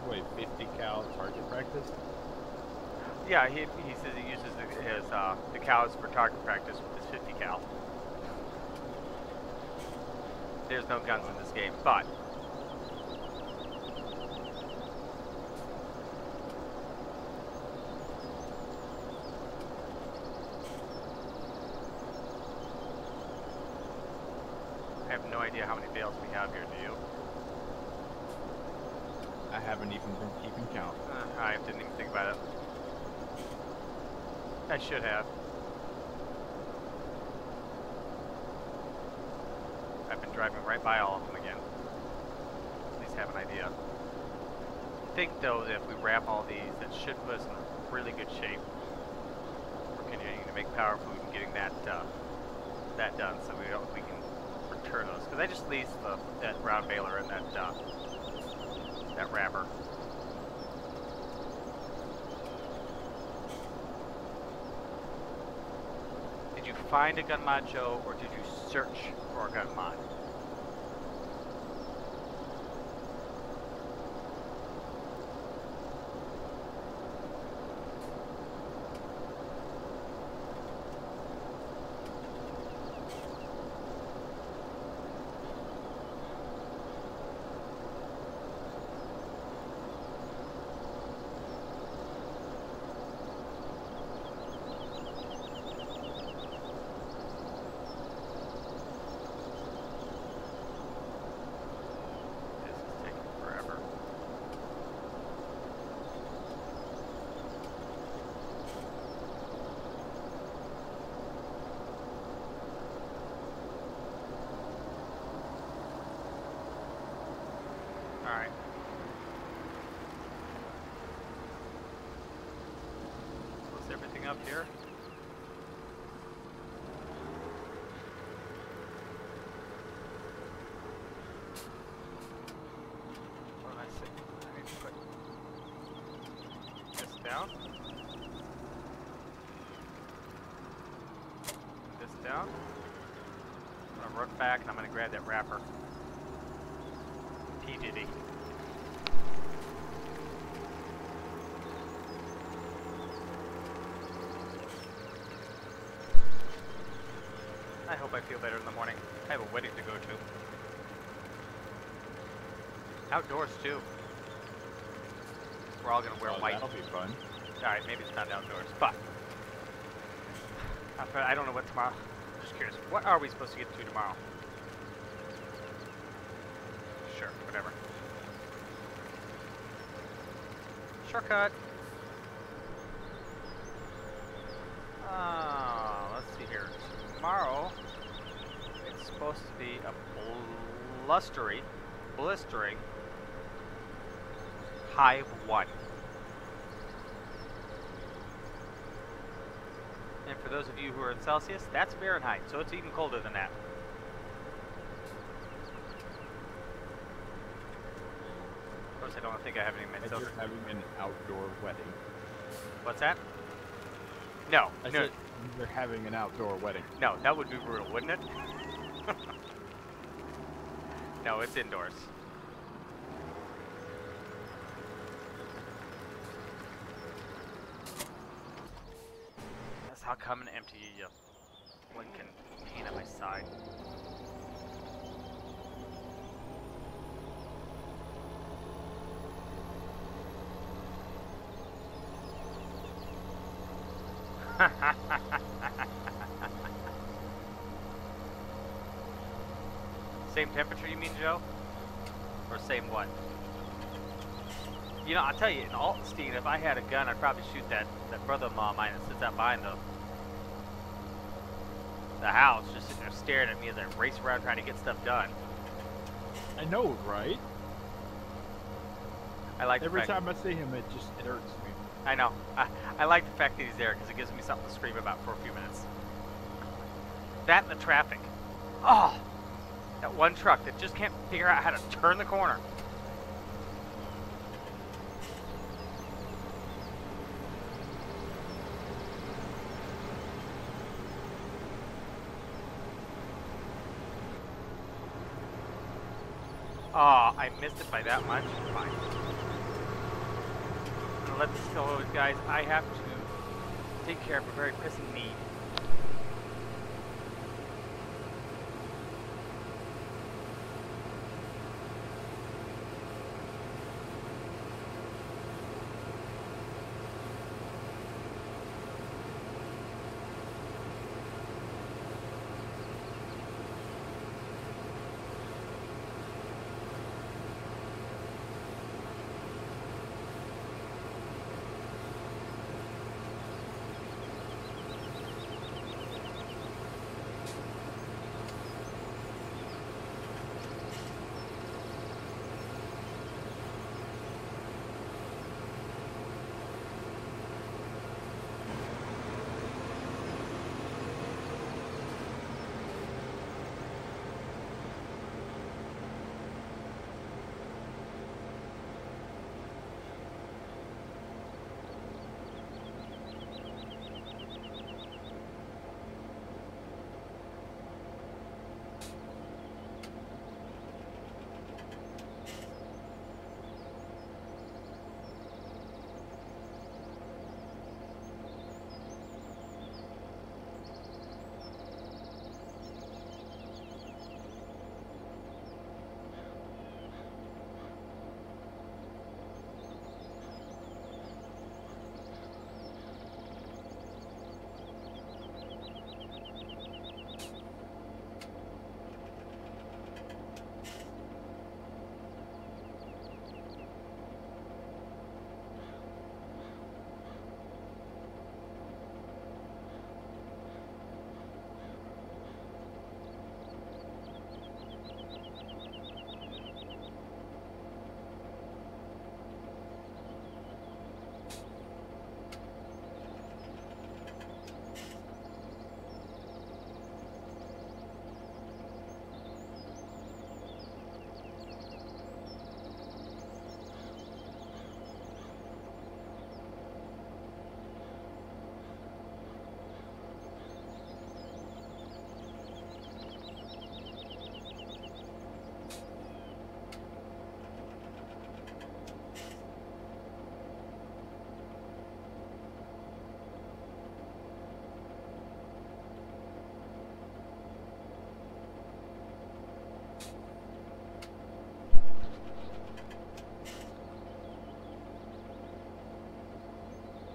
Wait, 50 cal target practice? Yeah, he says he uses the cows for target practice with his 50 cal. There's no guns in this game, but I have no idea how many bales we have here, do you? I haven't even been keeping count. I didn't even think about it. I should have. I've been driving right by all of them again. At least have an idea. I think though that if we wrap all these, that should put us in really good shape. We're continuing to make power food and getting that that done, so we can return those. Because I just leased that ground baler and that wrapper. Did you find a gun mod, Joe, or did you search for a gun mod? Alright. Close everything up here. What did I say? I need to put this down. This down. I'm gonna run back and I'm gonna grab that wrapper. P. Diddy. I hope I feel better in the morning. I have a wedding to go to. Outdoors too. We're all gonna wear white. That'll be fun. Alright, maybe it's not outdoors, but I don't know what tomorrow. I'm just curious. What are we supposed to get to tomorrow? Sure, whatever. Shortcut. Let's see here. Tomorrow, it's supposed to be a blistering high of 1. And for those of you who are in Celsius, that's Fahrenheit, so it's even colder than that. Of course, I don't think I have any If you're having an outdoor wedding. What's that? No. I said you're having an outdoor wedding. No, that would be brutal, wouldn't it? No, it's indoors. That's how come an empty Lincoln paint on my side. Same temperature, you mean, Joe? Or same what? You know, I'll tell you, in Altenstein, if I had a gun, I'd probably shoot that brother-in-law of mine that sits out behind the house, just sitting there staring at me as I race around trying to get stuff done. I know, right? I like Every time I see him, it irks me. I know. I like the fact that he's there because it gives me something to scream about for a few minutes. That and the traffic. Oh, that one truck that just can't figure out how to turn the corner. Oh, I missed it by that much. Fine. I'm gonna let this go, guys. I have to take care of a very pressing need.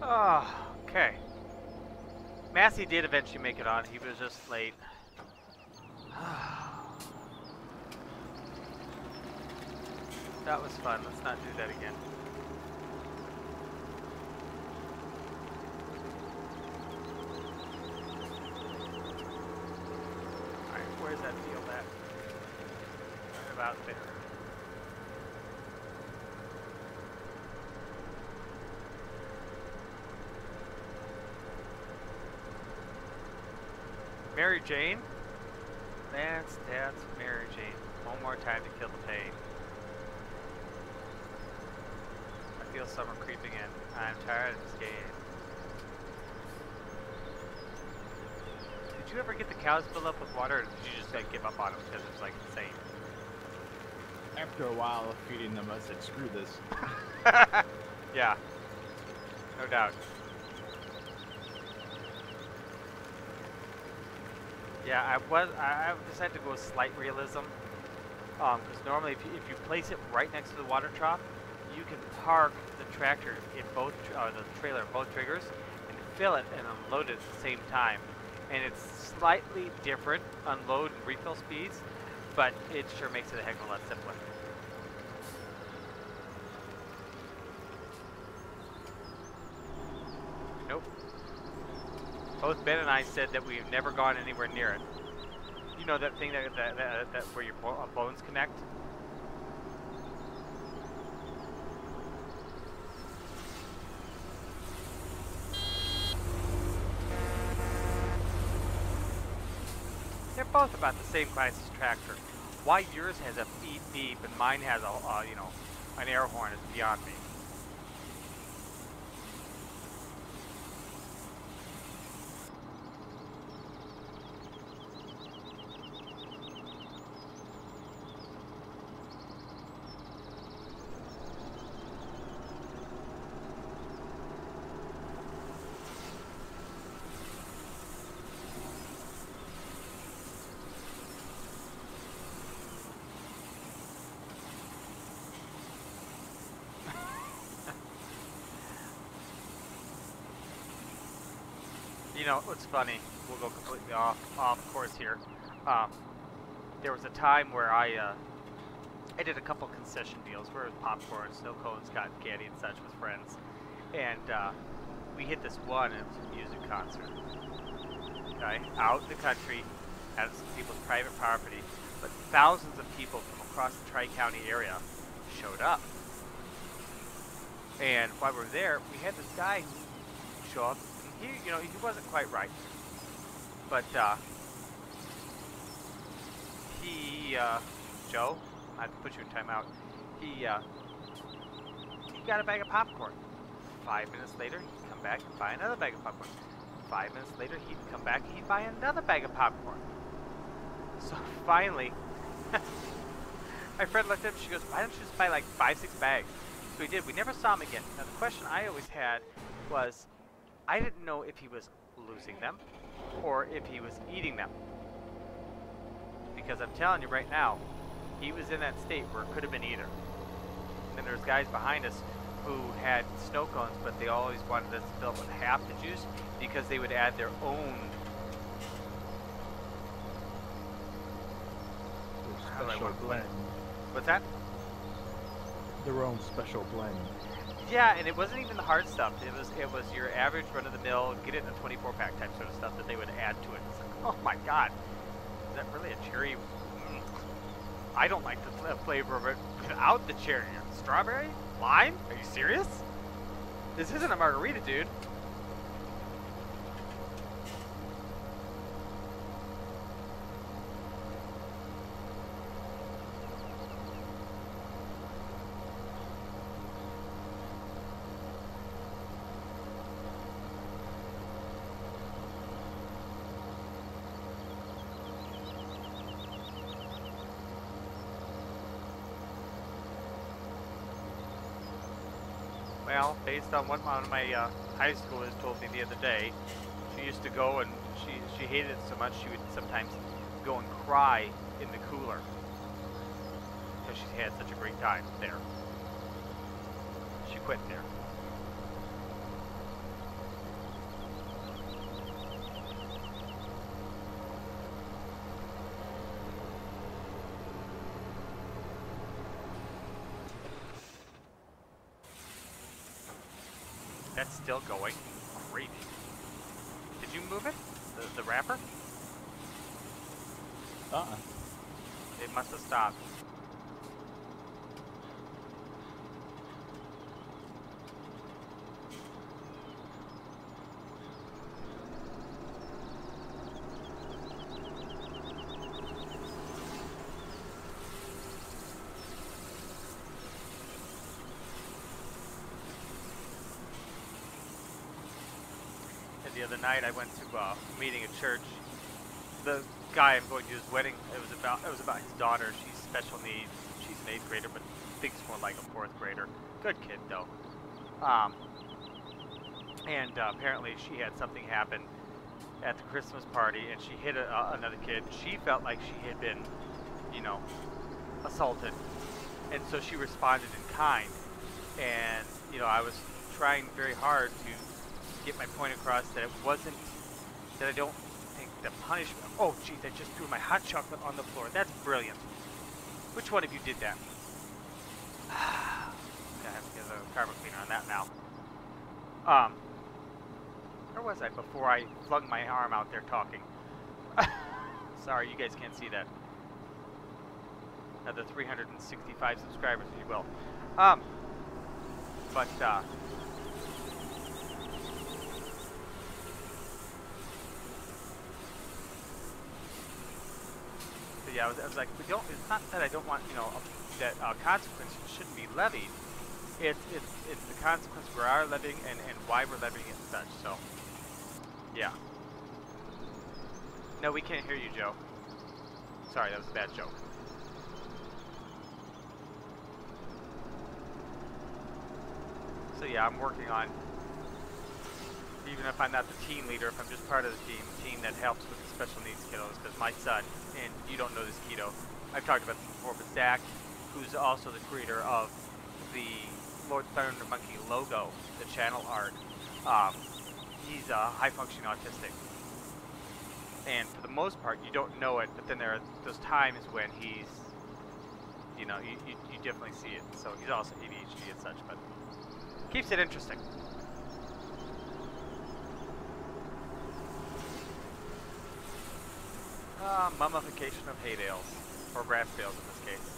Oh, okay. Massey did eventually make it on. He was just late. That was fun. Let's not do that again. Alright, where's that field at? Right about there. Mary Jane? That's Mary Jane. One more time to kill the pain. I feel summer creeping in. I'm tired of this game. Did you ever get the cows filled up with water, or did you just like give up on them because it's like insane? After a while of feeding them, I said, screw this. Yeah. No doubt. Yeah, I decided to go with slight realism, because normally if you place it right next to the water trough, you can park the tractor in both, the trailer in both triggers, and fill it and unload it at the same time. And it's slightly different unload and refill speeds, but it sure makes it a heck of a lot simpler. Nope. Both Ben and I said that we've never gone anywhere near it. You know that thing that where your bones connect? They're both about the same price as tractor. Why yours has a beep beep and mine has a you know, an air horn is beyond me. You know, what's funny, we'll go completely off course here. There was a time where I did a couple concession deals where it was popcorn, snow cones, cotton candy and such with friends. And we hit this one, and it was a music concert. Okay, out in the country, at some people's private property, but thousands of people from across the Tri-County area showed up. And while we were there, we had this guy show up. He, you know, he wasn't quite right, but Joe, I have to put you in timeout. He got a bag of popcorn. 5 minutes later, he'd come back and buy another bag of popcorn. 5 minutes later, he'd come back and he'd buy another bag of popcorn. So finally, my friend looked at him. She goes, "Why don't you just buy like 5-6 bags?" So we did. We never saw him again. Now the question I always had was, I didn't know if he was losing them or if he was eating them. Because I'm telling you right now, he was in that state where it could have been either. And there's guys behind us who had snow cones, but they always wanted us to fill it with half the juice because they would add their own special blend. What's that? Their own special blend. Yeah, and it wasn't even the hard stuff. It was your average run-of-the-mill, get it in a 24-pack type sort of stuff that they would add to it. It's like, oh my god, is that really a cherry? I don't like the flavor of it without the cherry. Strawberry? Lime? Are you serious? This isn't a margarita, dude. Well, based on what one of my high schoolers told me the other day, she used to go and she hated it so much she would sometimes go and cry in the cooler because she had such a great time there. She quit there. That's still going. Great. Did you move it? The wrapper? It must have stopped. The other night I went to a meeting at church. The guy I'm going to his wedding, it was about his daughter. She's special needs. She's an 8th grader, but thinks more like a 4th grader. Good kid though. And apparently she had something happen at the Christmas party, and she hit another kid. She felt like she had been, you know, assaulted, and so she responded in kind. And you know, I was trying very hard to get my point across that it wasn't, that I don't think the punishment. Oh, geez, I just threw my hot chocolate on the floor. That's brilliant. Which one of you did that? I have to get a carpet cleaner on that now. Where was I before I flung my arm out there talking? Sorry, you guys can't see that. The 365 subscribers, if you will. But yeah, I was like, we don't. It's not that I don't want, you know, that consequences shouldn't be levied. It's the consequence we are levying and why we're levying it and such. So, yeah. No, we can't hear you, Joe. Sorry, that was a bad joke. So yeah, I'm working on, even if I'm not the team leader, if I'm just part of the team that helps with the special needs kiddos, because my son, and you don't know this kiddo, I've talked about this before, but Zach, who's also the creator of the Lord Thunder Monkey logo, the channel art, he's high-functioning autistic. And for the most part, you don't know it, but then there are those times when he's, you know, you definitely see it. So he's also ADHD and such, but keeps it interesting. Mummification of hay bales, or grass bales in this case.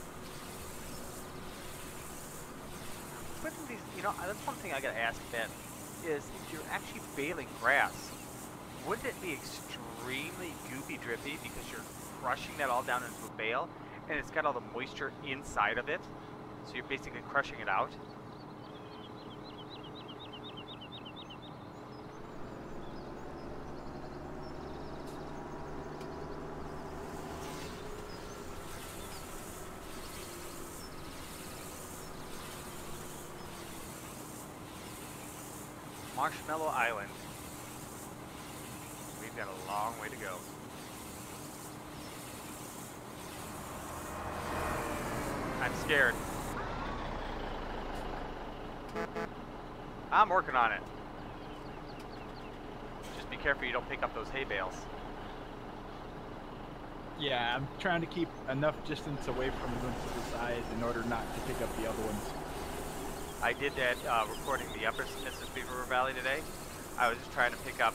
Wouldn't these, you know, that's one thing I gotta ask Ben, is if you're actually baling grass, wouldn't it be extremely goopy drippy because you're crushing that all down into a bale, and it's got all the moisture inside of it, so you're basically crushing it out? Marshmallow Island. We've got a long way to go. I'm scared. I'm working on it. Just be careful you don't pick up those hay bales. Yeah, I'm trying to keep enough distance away from them to the side in order not to pick up the other ones. I did that recording the upper Mississippi River Valley today. I was just trying to pick up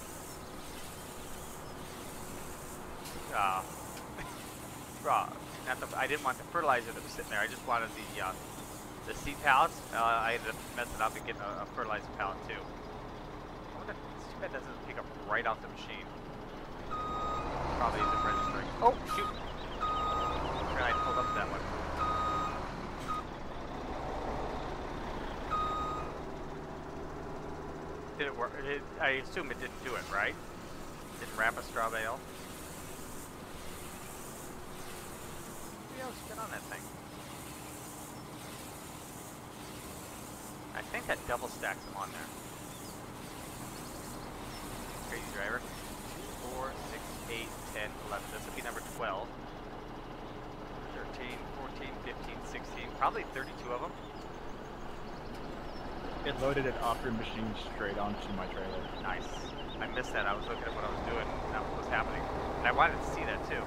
I didn't want the fertilizer that was sitting there. I just wanted the seed pallets. I ended up messing up and getting a fertilizer pallet too. I wonder if it's too bad that doesn't pick up right off the machine. Probably isn't registering. Oh shoot! I pulled up that one. Did it work? I assume it didn't do it, right? Didn't wrap a straw bale. Maybe I'll spin on that thing. I think that double stacks them on there. Crazy driver. 2, 4, 6, 8, 10, 11. This would be number 12. 13, 14, 15, 16. Probably 32 of them. It loaded it off your machine straight onto my trailer. Nice. I missed that. I was looking at what I was doing, and that was happening. And I wanted to see that too.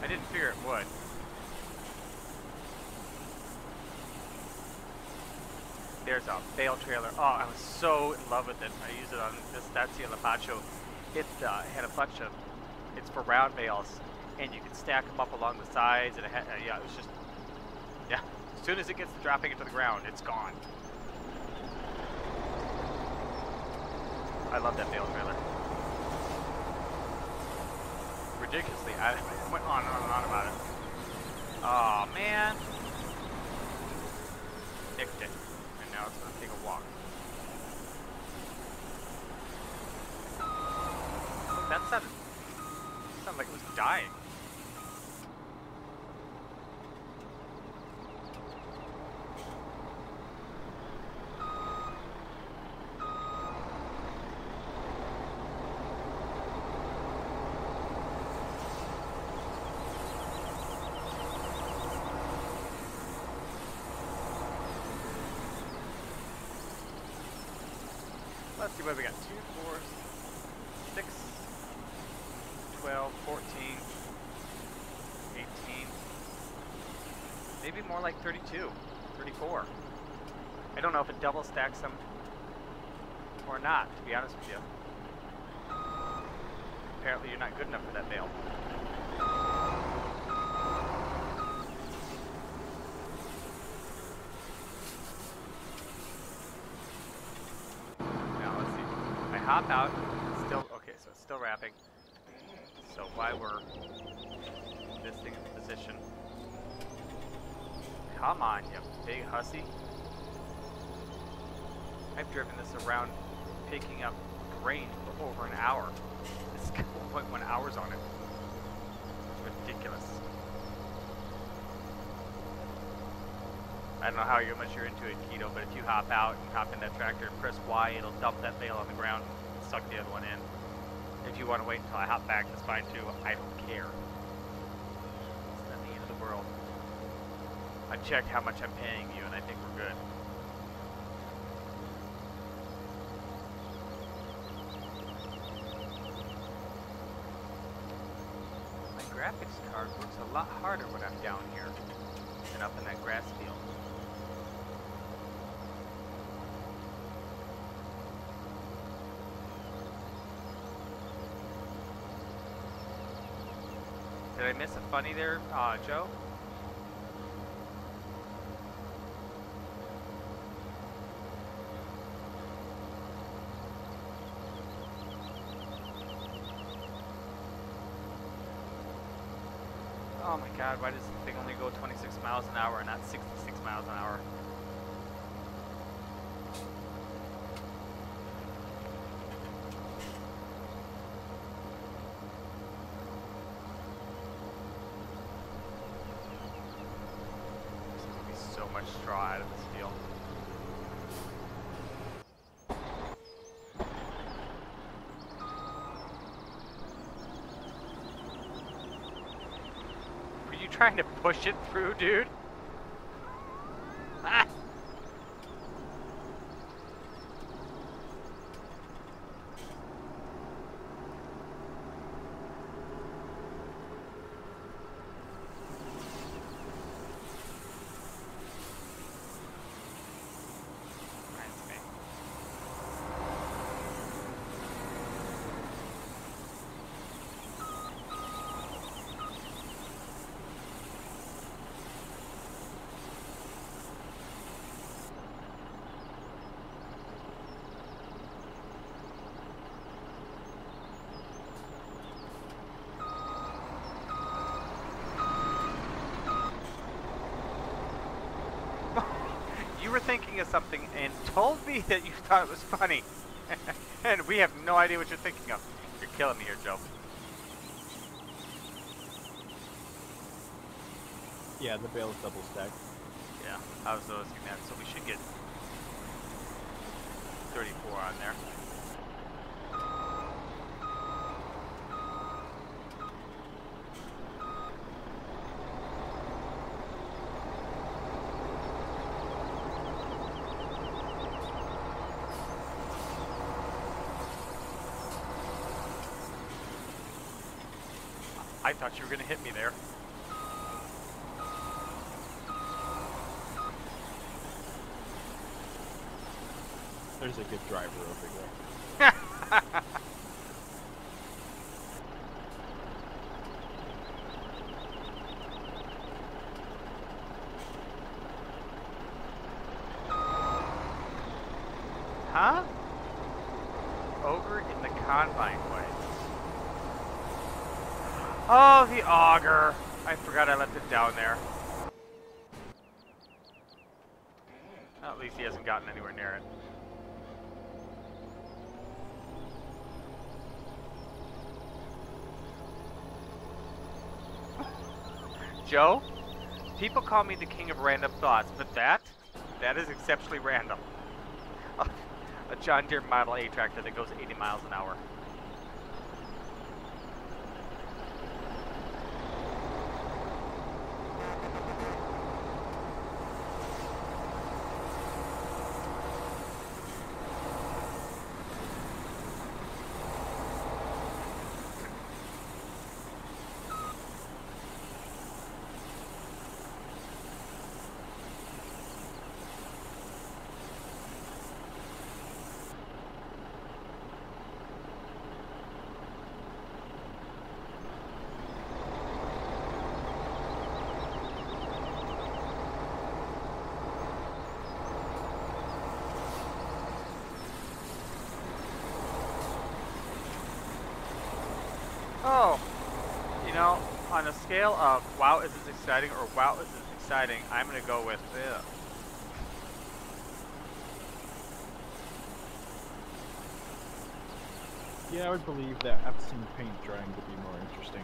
I didn't figure it would. There's a bale trailer. Oh, I was so in love with it. I used it on this Dacia Lapacho. It had a bunch of, it's for round bales, and you can stack them up along the sides, and it had, yeah, it was just, yeah. As soon as it gets to dropping it to the ground, it's gone. I love that bale trailer. Ridiculously, I went on and on and on about it. Oh man, nicked it, and now it's gonna take a walk. That sounded like it was dying. let's see what we got. 2, 4, 6, 12, 14, 18. Maybe more like 32, 34. I don't know if it double stacks them or not, to be honest with you. Apparently you're not good enough for that bale. Now let's see. I hop out, still, okay, so it's still wrapping. So while we're this thing in position. Come on, you big hussy. I've driven this around picking up grain for over an hour. It's got 1.1 hours on it. It's ridiculous. I don't know how much you're into it, Keto, but if you hop out and hop in that tractor and press Y, it'll dump that bale on the ground and suck the other one in. If you want to wait until I hop back, that's fine too. I don't care. It's not the end of the world. I checked how much I'm paying you, and I think we're good. My graphics card works a lot harder when I'm down here than up in that grass field. Did I miss a funny there, Joe? Oh my god, why does the thing only go 26 miles an hour and not 66 miles an hour? There's going to be so much straw out of this field. Trying to push it through, dude. Ah. You were thinking of something and told me that you thought it was funny. And we have no idea what you're thinking of. You're killing me here, Joe. Yeah, the bale is double stacked. Yeah, I was noticing that. So we should get 34 on there. I thought you were going to hit me there. There's a good driver over here. Huh? Over in the combine way. Oh, the auger. I forgot I left it down there. Well, at least he hasn't gotten anywhere near it. Joe, people call me the king of random thoughts, but that is exceptionally random. A John Deere Model A tractor that goes 80 miles an hour. Oh, you know, on a scale of wow, is this exciting or wow, is this exciting, I'm going to go with this. Yeah, I would believe that. I've seen paint drying to be more interesting.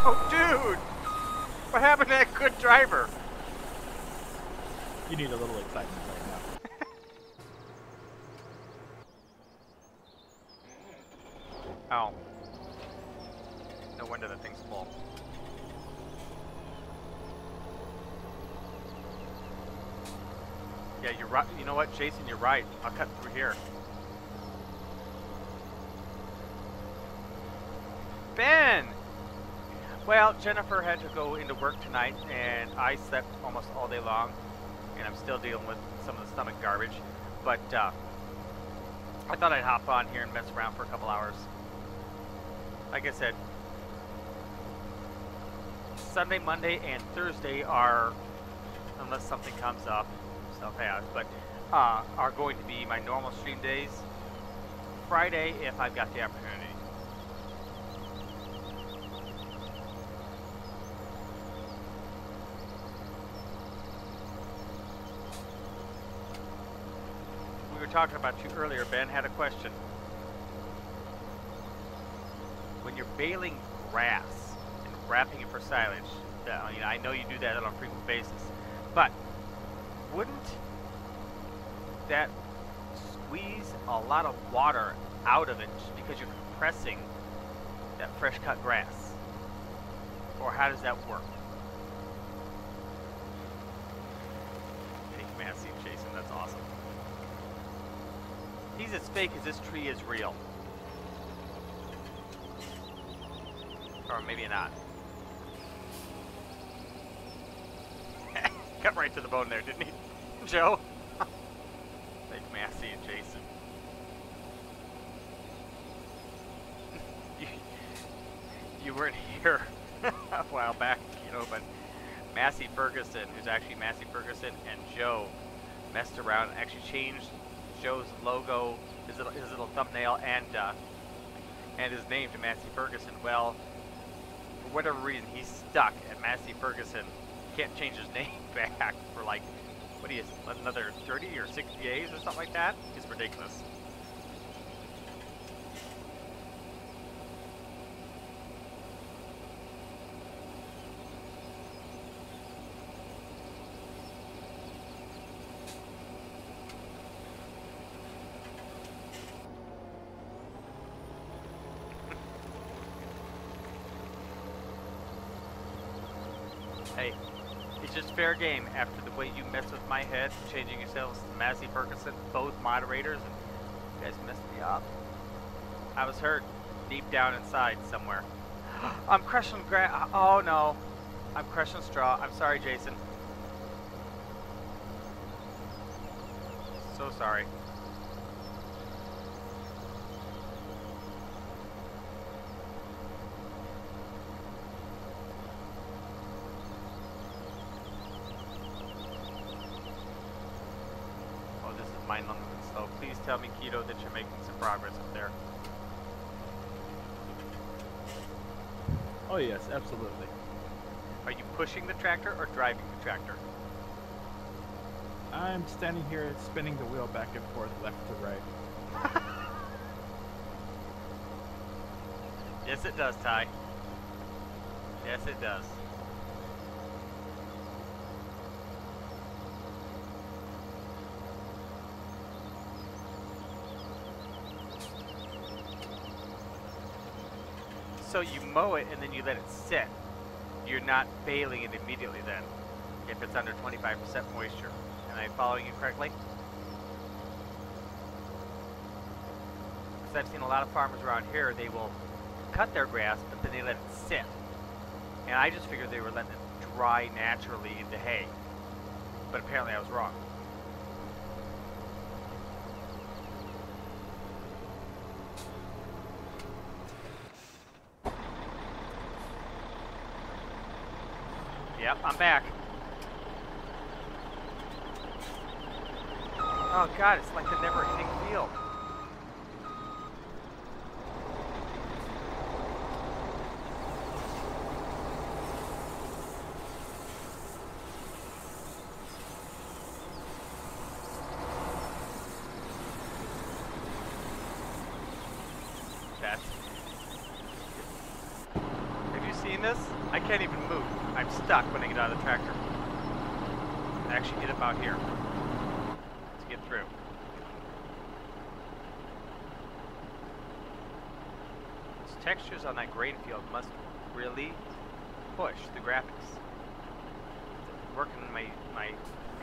Oh, dude! What happened to that good driver? You need a little excitement right now. Oh. No wonder the thing's full. Yeah, you're right. You know what, Jason, you're right. I'll cut through here. Ben! Well, Jennifer had to go into work tonight, and I slept almost all day long, and I'm still dealing with some of the stomach garbage. But I thought I'd hop on here and mess around for a couple hours. Like I said, Sunday, Monday, and Thursday are, unless something comes up, stuff has, but are going to be my normal stream days. Friday, if I've got the opportunity. We were talking about you earlier, Ben had a question. When you're baling grass and wrapping it for silage, I know you do that on a frequent basis, but wouldn't that squeeze a lot of water out of it just because you're compressing that fresh cut grass? Or how does that work? Hey, Massey, Jason, that's awesome. He's as fake as this tree is real. Or maybe not. Cut right to the bone there, didn't he? Joe? Like Massey and Jason. You weren't here a while back, but Massey Ferguson, who's actually Massey Ferguson, and Joe messed around and actually changed Joe's logo, his little thumbnail, and his name to Massey Ferguson. Well, for whatever reason, he's stuck at Massey Ferguson. Can't change his name back for like, what do you, another 30 or 60 days or something like that? It's ridiculous. Hey, it's just fair game after the way you messed with my head, changing yourselves to Massey Ferguson, both moderators, and you guys messed me up. I was hurt deep down inside somewhere. I'm crushing grass. Oh no, I'm crushing straw. I'm sorry, Jason. So sorry. Mind-numbing slow. Please tell me, Keto, that you're making some progress up there. Oh yes, absolutely. Are you pushing the tractor or driving the tractor? I'm standing here spinning the wheel back and forth, left to right. Yes, it does, Ty. Yes, it does. So you mow it and then you let it sit. You're not baling it immediately then, if it's under 25% moisture. Am I following you correctly? Because I've seen a lot of farmers around here, they will cut their grass, but then they let it sit. And I just figured they were letting it dry naturally into hay. But apparently I was wrong. Yep, I'm back. Oh god, it's like a never-ending field. Have you seen this? I can't even move. I'm stuck when I get out of the tractor. I actually get about here to get through. Those textures on that grain field must really push the graphics. Working my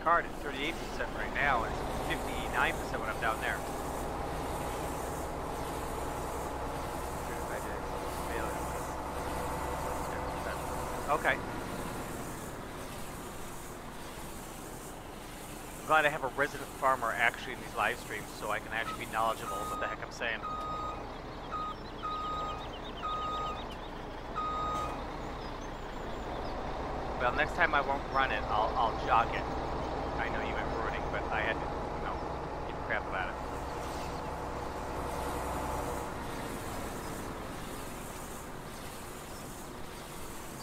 card at 38% right now, and it's 59% when I'm down there. Okay. I'm glad I have a resident farmer actually in these live streams so I can actually be knowledgeable of what the heck I'm saying. Well, next time I won't run it, I'll jog it. I know you meant ruining, but I had to, you know, keep crap about it.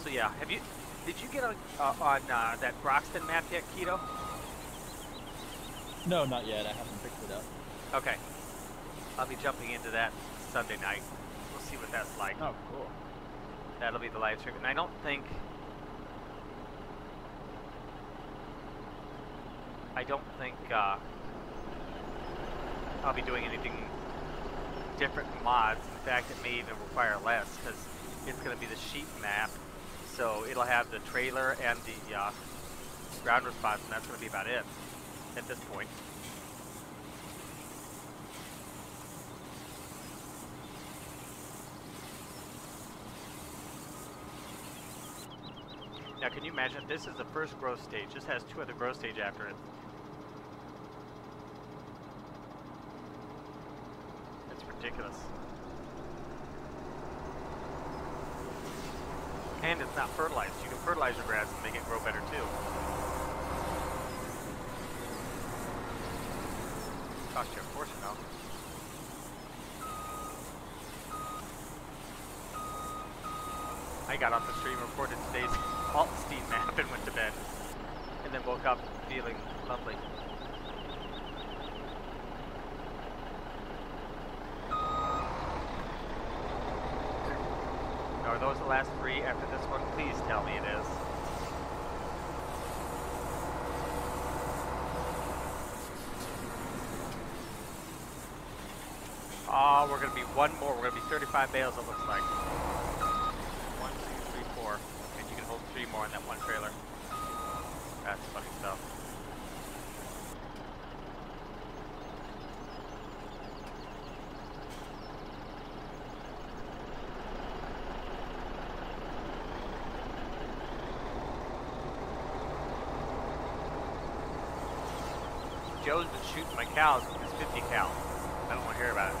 So yeah, did you get on that Broxton map yet, Keto? No, not yet. I haven't picked it up. Okay. I'll be jumping into that Sunday night. We'll see what that's like. Oh, cool. That'll be the live stream. And I don't think I'll be doing anything different in mods. In fact, it may even require less because it's going to be the sheep map. So it'll have the trailer and the ground response, and that's going to be about it at this point. Now, can you imagine? This is the first growth stage. This has 2 other growth stages after it. It's ridiculous. And it's not fertilized. You can fertilize your grass and make it grow better too. Cost you a fortune though. I got off the stream, recorded today's Altenstein map and went to bed. And then woke up feeling lovely. Are those the last 3 after this one? Please tell me it is. Oh, we're going to be one more. We're going to be 35 bales, it looks like. 1, 2, 3, 4. And you can hold 3 more in that one trailer. That's funny stuff. Joe's been shooting my cows with his 50 cal. I don't want to hear about it.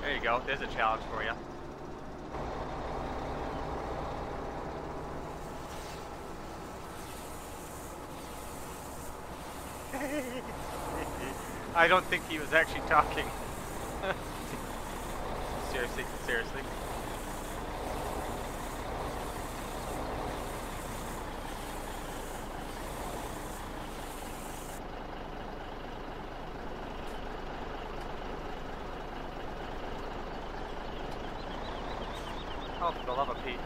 There you go. There's a challenge for you. I don't think he was actually talking. Seriously, seriously. Oh, for the love of Pete.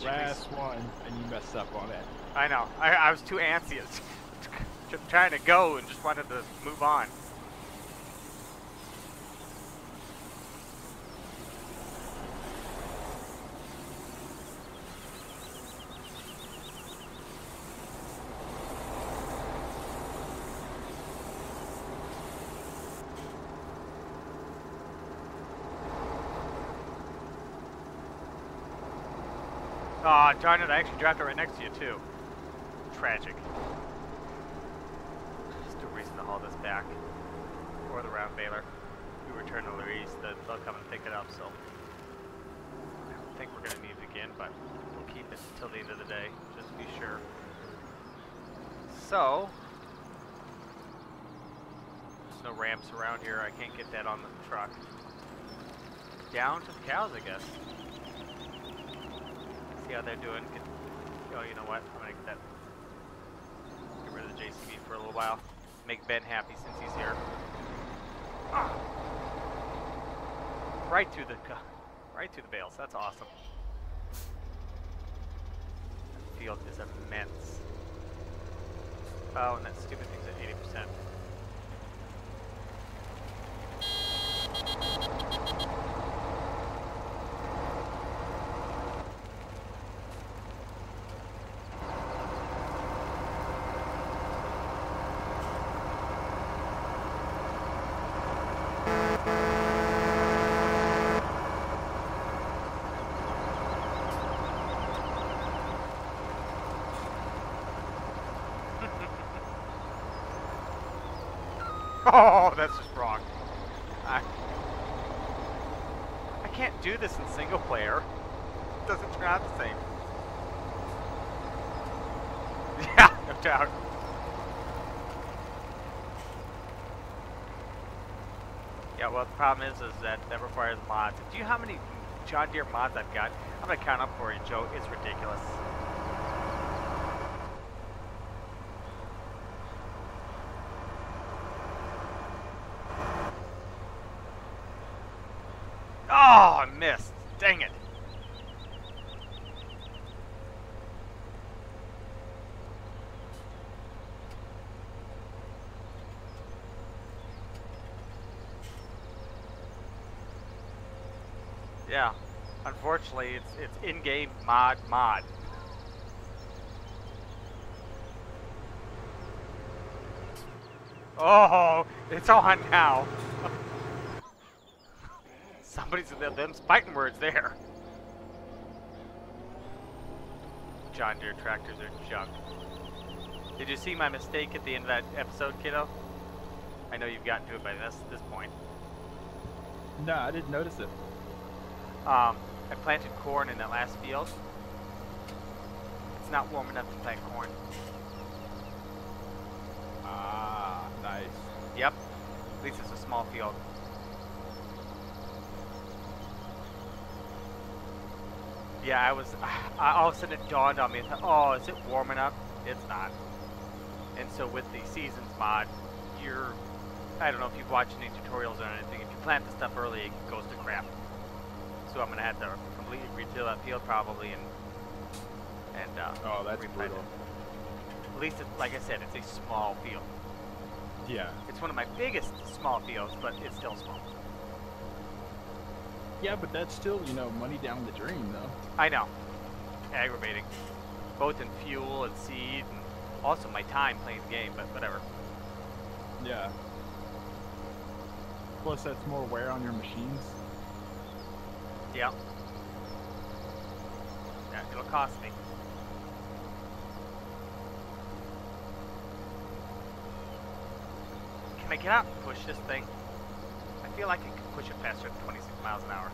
Last one, and you messed up on it. I know. I was too anxious. Trying to go and just wanted to move on. Aw, darn it, I actually dropped it right next to you, too. Tragic. There's no reason to haul this back. Or the round baler. We return to Louise, they'll come and pick it up, so. I don't think we're going to need it again, but we'll keep it until the end of the day, just to be sure. So, there's no ramps around here. I can't get that on the truck. Down to the cows, I guess. See how they're doing. Oh, you know what? I'm gonna get rid of the JCB for a little while. Make Ben happy since he's here. Ah. Right through the bales. That's awesome. The field is immense. Oh, and that stupid thing's at 80%. Oh, that's just wrong. I can't do this in single player. It doesn't turn out the same. Yeah, no doubt. Yeah, well, the problem is that requires mods. Do you know how many John Deere mods I've got? I'm gonna count up for you, Joe. It's ridiculous. Oh, I missed. Dang it. Yeah. Unfortunately, it's in-game mod. Oh, it's on now. Somebody's them fighting words there. John Deere tractors are junk. Did you see my mistake at the end of that episode, kiddo? I know you've gotten to it by this point. No, I didn't notice it. I planted corn in that last field. It's not warm enough to plant corn. Ah, nice. Yep. At least it's a small field. Yeah, all of a sudden it dawned on me. I thought, oh, is it warm enough? It's not. And so with the seasons mod, I don't know if you've watched any tutorials or anything, if you plant the stuff early, it goes to crap. So I'm going to have to completely retill that field probably and oh, that's replant brutal. it. At least, like I said, it's a small field. Yeah. It's one of my biggest small fields, but it's still small. Yeah, but that's still, money down the drain, though. I know. Aggravating. Both in fuel and seed, and also my time playing the game, but whatever. Yeah. Plus, that's more wear on your machines. Yeah. Yeah, it'll cost me. Can I get out and push this thing? I feel like I can push it faster than 26 miles an hour.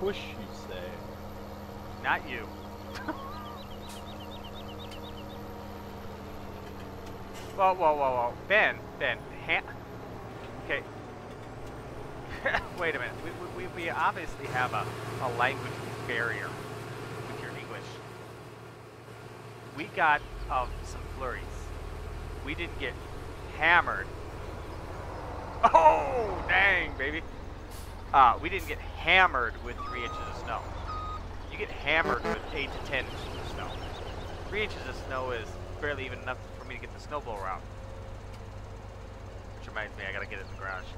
Push, you say? Not you. Whoa. Ben, okay. Wait a minute. We obviously have a language barrier with your English. We got some flurries. We didn't get hammered. Oh, dang, baby. We didn't get hammered with 3 inches of snow. You get hammered with 8 to 10 inches of snow. 3 inches of snow is barely even enough for me to get the snowblower out. Which reminds me, I gotta get it in the garage.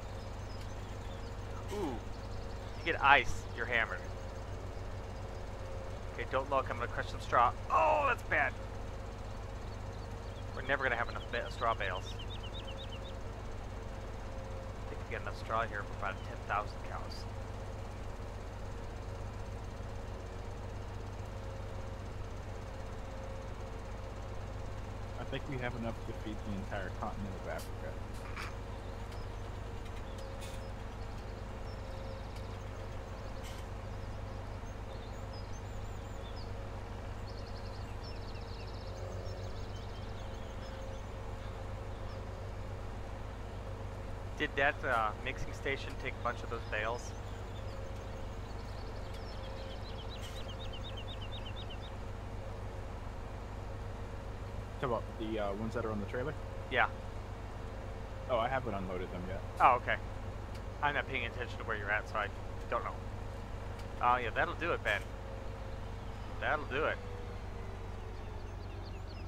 Ooh, you get ice, you're hammered. Okay, don't look, I'm gonna crush some straw. Oh, that's bad. We're never gonna have enough straw bales. I think we got enough straw here for about 10,000 cows. think we have enough to feed the entire continent of Africa. Did that mixing station take a bunch of those bales? Talk about the ones that are on the trailer? Yeah. Oh, I haven't unloaded them yet. Oh, okay. I'm not paying attention to where you're at, so I don't know. Oh, yeah, that'll do it, Ben. That'll do it.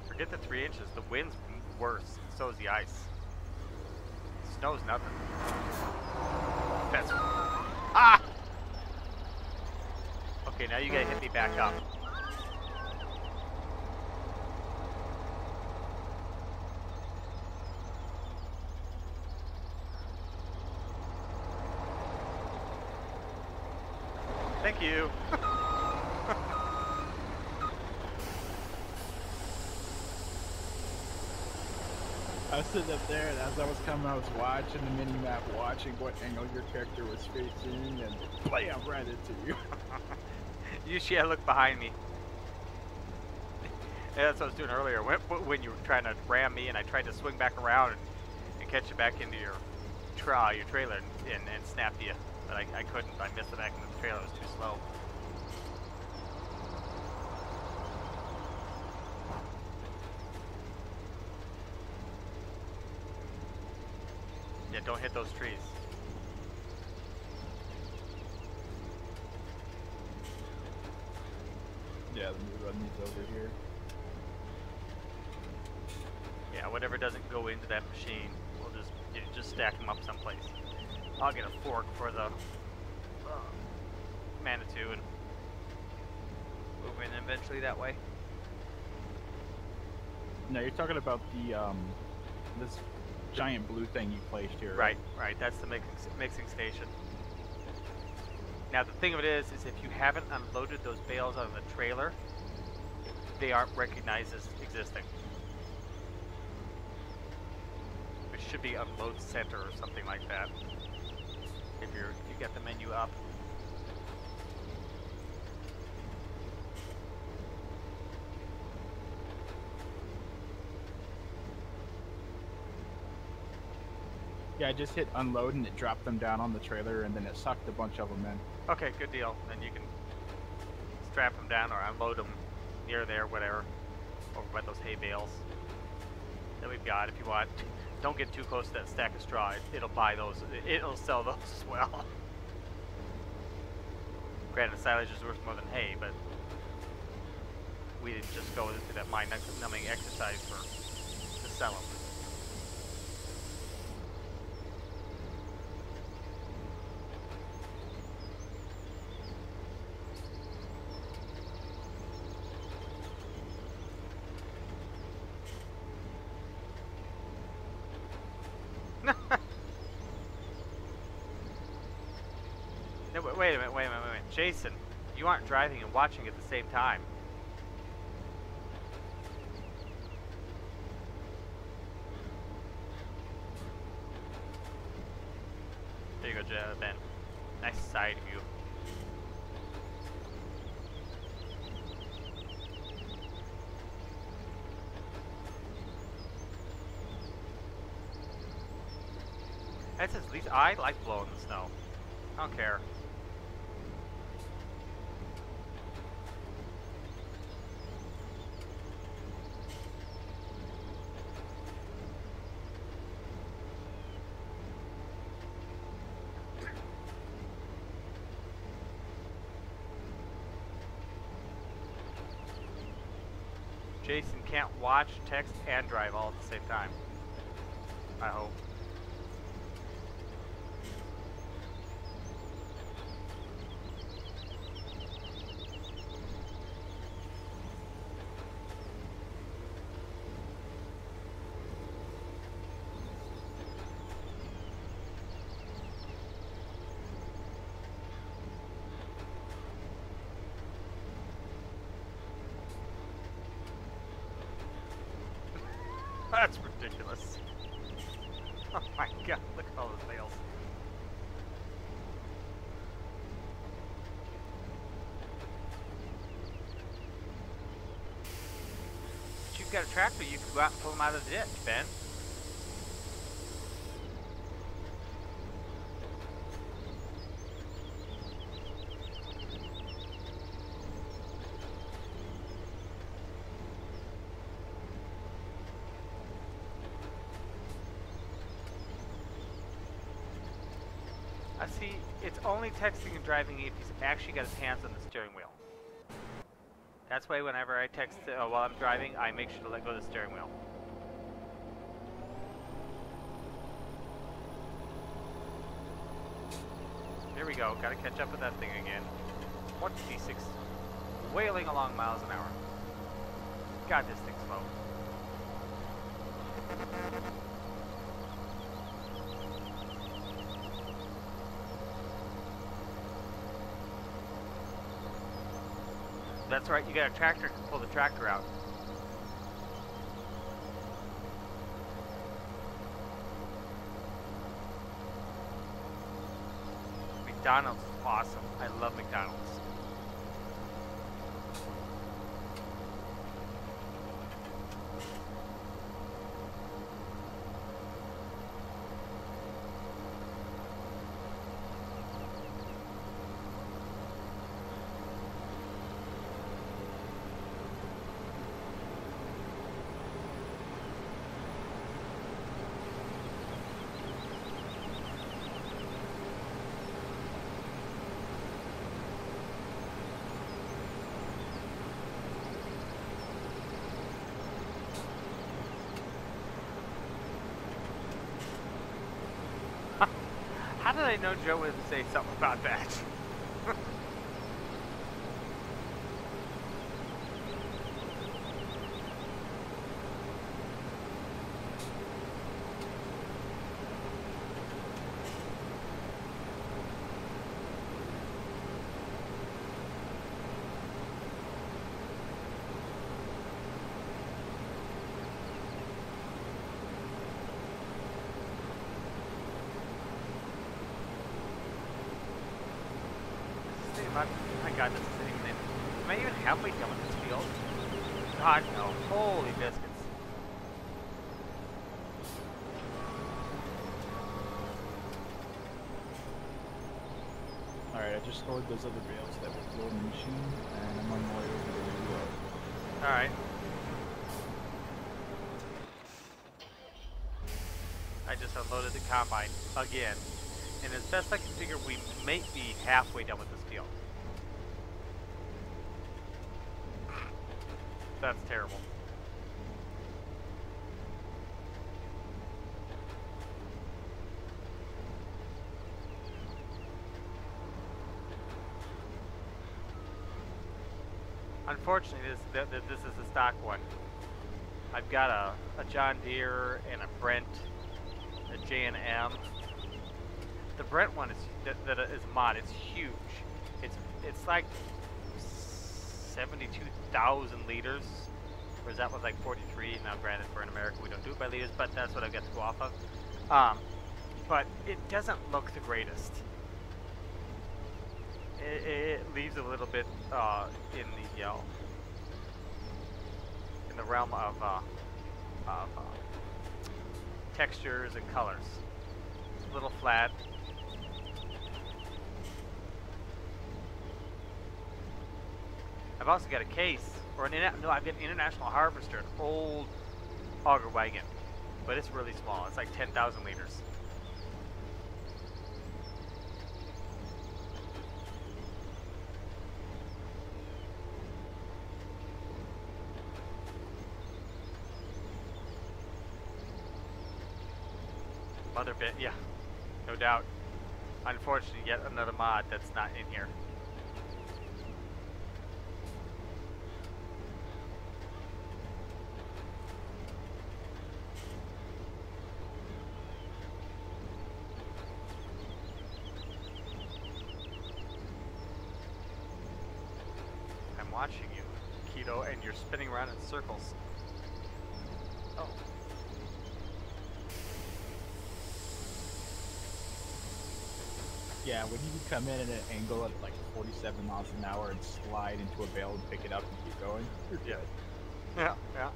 Forget the 3 inches. The wind's worse. So is the ice. Snow's nothing. That's... Ah! Okay, now you gotta hit me back up. Thank you. I was sitting up there, and as I was coming, I was watching the mini-map, watching what angle your character was facing, and blam, right into you. You should look behind me. Yeah, that's what I was doing earlier. When you were trying to ram me, and I tried to swing back around and catch you back into your trailer and snap you, but I couldn't. I missed it back into the trailer. It was too slow. Yeah, don't hit those trees. Yeah, let me run these over here. Yeah, whatever doesn't go into that machine, we'll just stack them up someplace. I'll get a fork for the Manitou and move in eventually that way. No, you're talking about the this giant blue thing you placed here. Right, right. That's the mixing station. Now the thing of it is if you haven't unloaded those bales out of the trailer, they aren't recognized as existing. It should be unload center or something like that. If you get the menu up. Yeah, I just hit unload and it dropped them down on the trailer, and then it sucked a bunch of them in. Okay, good deal. Then you can strap them down or unload them near there, whatever, over by those hay bales that we've got. If you want, don't get too close to that stack of straw. It'll buy those. It'll sell those as well. Granted, silage is worth more than hay, but we didn't just go into that mind-numbing exercise to sell them. No, wait a minute. Jason, you aren't driving and watching at the same time. There you go, Ben. Nice side view. That's at least I like blowing the snow. I don't care. Jason can't watch, text, and drive all at the same time. I hope. That's ridiculous. Oh my god, look at all those bales. But you've got a tractor, you can go out and pull them out of the ditch, Ben. I see, it's only texting and driving if he's actually got his hands on the steering wheel. That's why whenever I text while I'm driving, I make sure to let go of the steering wheel. Here we go, gotta catch up with that thing again. 26, wailing along miles an hour. God, this thing's slow. That's right, you got a tractor to pull the tractor out. McDonald's is awesome. I love McDonald's. How did I know Joe would say something about that? Oh my god, this isn't even in. Am I even halfway done with this field? God, no. Holy biscuits. Alright, I just stored those other bales that were below the machine, and I'm on my way over to the UAL. Alright. I just unloaded the combine again. And as best I can figure, we may be halfway done with this field. That's terrible. Unfortunately, this is a stock one. I've got a John Deere and a Brent, a J&M. The Brent one is that is a mod. It's huge. It's like 72,000 liters, whereas that was like 43. Now, granted, we're in America, we don't do it by liters, but that's what I've got to go off of. But it doesn't look the greatest. It leaves a little bit in the realm of textures and colors. It's a little flat. I've also got a case, or I've got an International Harvester, an old auger wagon, but it's really small. It's like 10,000 liters. Mother bit, yeah, no doubt. Unfortunately, yet another mod that's not in here. I'm watching you, Keto, and you're spinning around in circles. Oh, Yeah, when you can come in at an angle at like 47 miles an hour and slide into a bale and pick it up and keep going, you're Yeah. good. Yeah, yeah.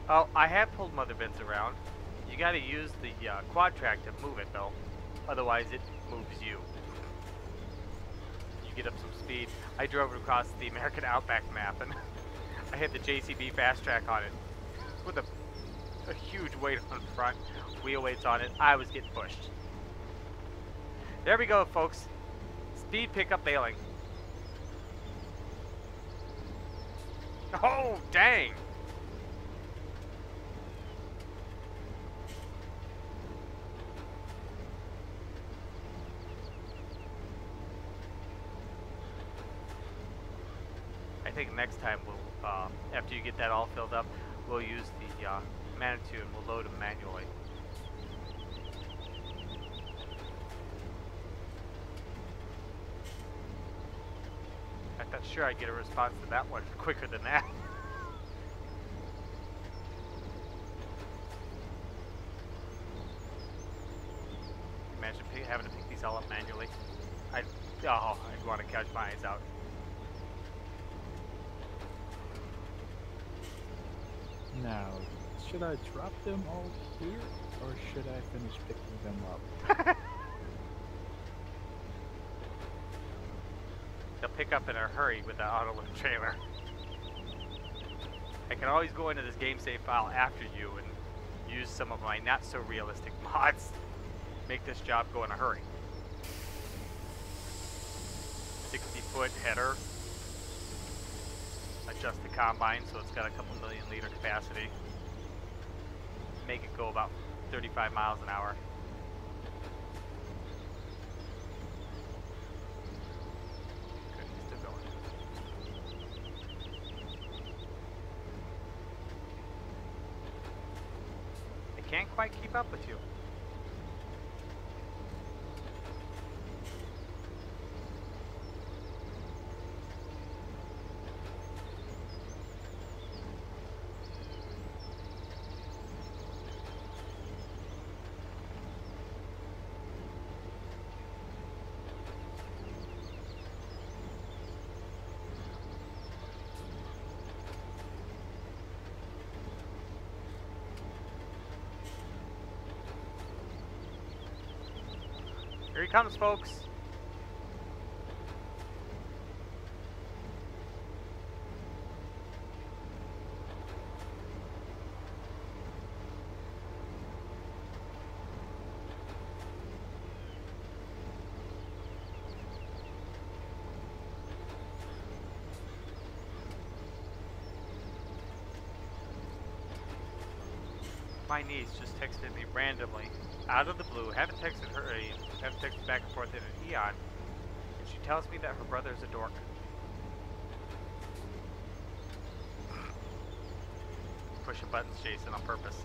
Oh, I have pulled mother bins around. You got to use the quad track to move it, though. Otherwise, it moves you. You get up some speed. I drove it across the American Outback map, and I had the JCB fast track on it with a huge weight on the front, wheel weights on it. I was getting pushed. There we go, folks. Speed pickup bailing. Oh, dang! I think next time we'll, after you get that all filled up, we'll use the Manitou and we'll load them manually. I thought sure I'd get a response to that one quicker than that. Imagine having to pick these all up manually. I'd want to catch my eyes out. Now, should I drop them all here, or should I finish picking them up? They'll pick up in a hurry with the auto lift trailer. I can always go into this game save file after you and use some of my not so realistic mods. Make this job go in a hurry. 60-foot header. Adjust the combine so it's got a couple million liter capacity. Make it go about 35 miles an hour. Good, he's still going. I can't quite keep up with you. Here he comes, folks. My niece just texted me randomly, out of the blue, haven't texted her, haven't texted back and forth in an eon, and she tells me that her brother is a dork. Pushing buttons, Jason, on purpose.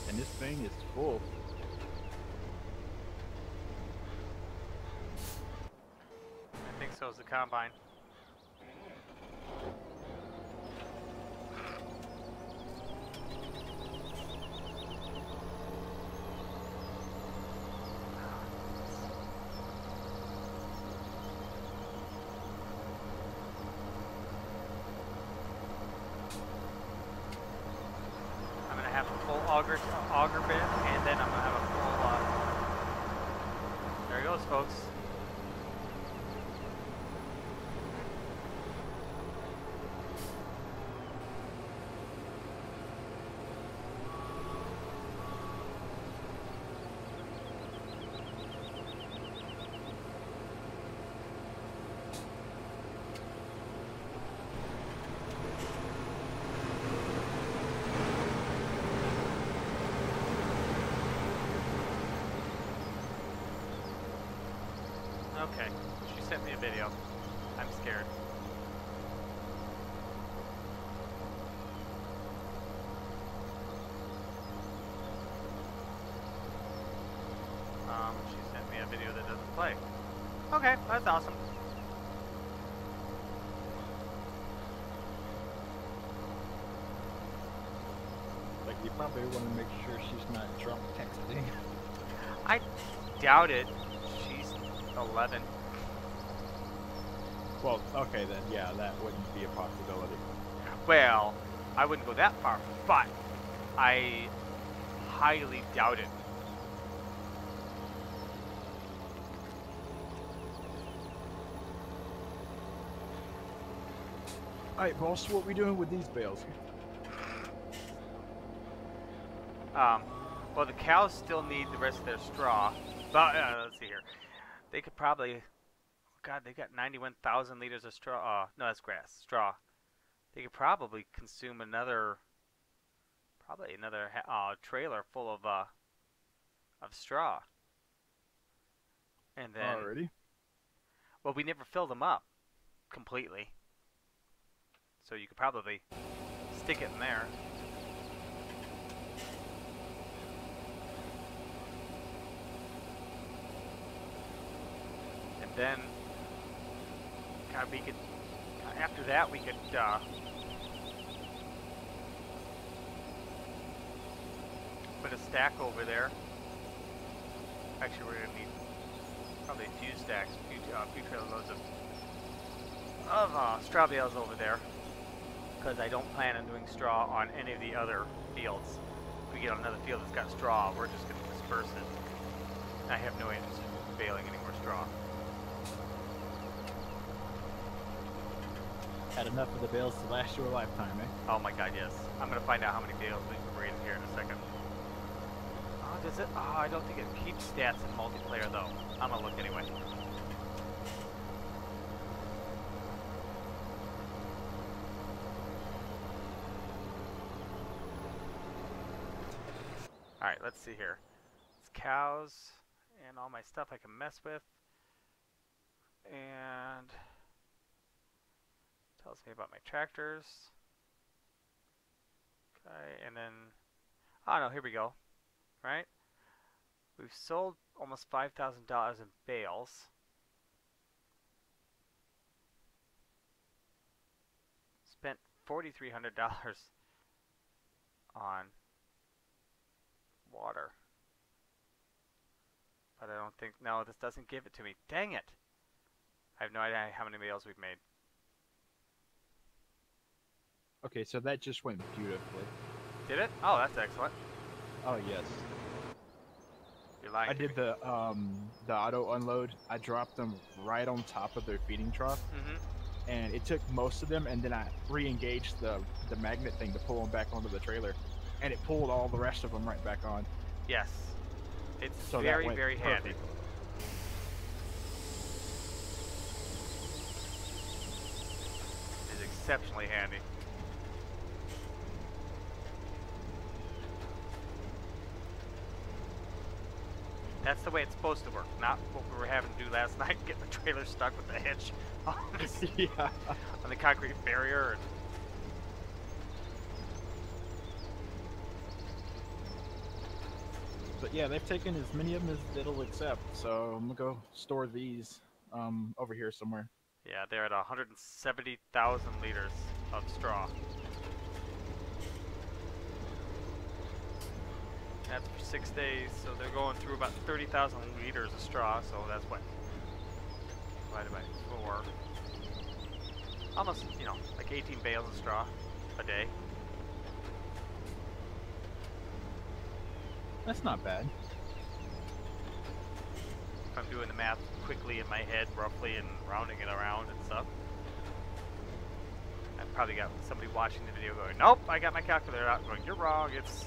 And this thing is full. I think so is the combine. I'm gonna have a full auger bin, and then I'm gonna have a full. There it goes, folks. Okay. She sent me a video. I'm scared. She sent me a video that doesn't play. Okay, that's awesome. Like, you probably want to make sure she's not drunk texting. I doubt it. She's 11. Well, okay then, yeah, that wouldn't be a possibility. Well, I wouldn't go that far, but I highly doubt it. Alright, boss, what we doing with these bales? Well, the cows still need the rest of their straw. But, let's see here. They could probably... God, they got 91,000 liters of straw. No, that's grass. Straw. They could probably consume another... Probably another trailer full of straw. And then... Already? Well, we never filled them up completely. So you could probably stick it in there. And then, God, we could, after that we could, put a stack over there. Actually, we're gonna need probably a few stacks, a few trailer loads of straw bales over there, because I don't plan on doing straw on any of the other fields. If we get on another field that's got straw, we're just going to disperse it. I have no interest in baling any more straw. Had enough of the bales to last you a lifetime, eh? Oh my god, yes. I'm going to find out how many bales we can bring here in a second. Oh, does it? Oh, I don't think it keeps stats in multiplayer, though. I'm going to look anyway. Alright, let's see here. It's cows and all my stuff I can mess with. And tells me about my tractors. Okay, and then oh no, here we go. Right? We've sold almost $5,000 in bales. Spent $4,300 on water. But I don't think, no, this doesn't give it to me. Dang it! I have no idea how many bales we've made. Okay, so that just went beautifully. Did it? Oh, that's excellent. Oh, yes. You're lying. I did the auto unload. I dropped them right on top of their feeding trough. Mm-hmm. And it took most of them, and then I re-engaged the magnet thing to pull them back onto the trailer. And it pulled all the rest of them right back on. Yes. It's So very, very handy. It's exceptionally handy. That's the way it's supposed to work, not what we were having to do last night, getting the trailer stuck with the hitch Yeah. on the concrete barrier. And But yeah, they've taken as many of them as it'll accept, so I'm gonna go store these over here somewhere. yeah, they're at 170,000 liters of straw. That's for 6 days, so they're going through about 30,000 liters of straw, so that's what? Divided by 4. Almost, you know, like 18 bales of straw a day. That's not bad. If I'm doing the math quickly in my head, roughly, and rounding it around and stuff. I've probably got somebody watching the video going, nope, I got my calculator out, going, you're wrong, it's...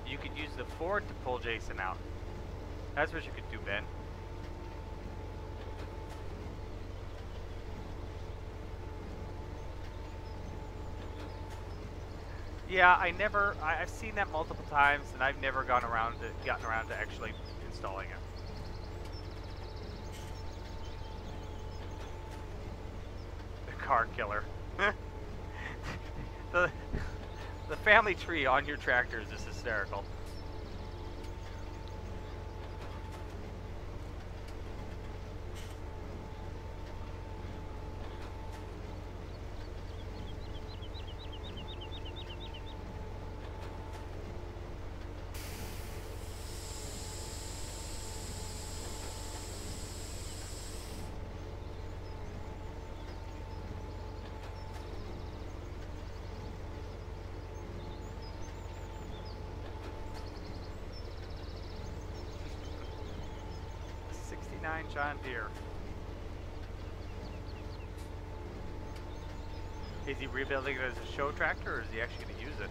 You could use the Ford to pull Jason out. That's what you could do, Ben. Yeah, I've seen that multiple times, and I've never gotten around to actually installing it. The car killer. the the family tree on your tractor is just hysterical. John Deere. Is he rebuilding it as a show tractor, or is he actually going to use it?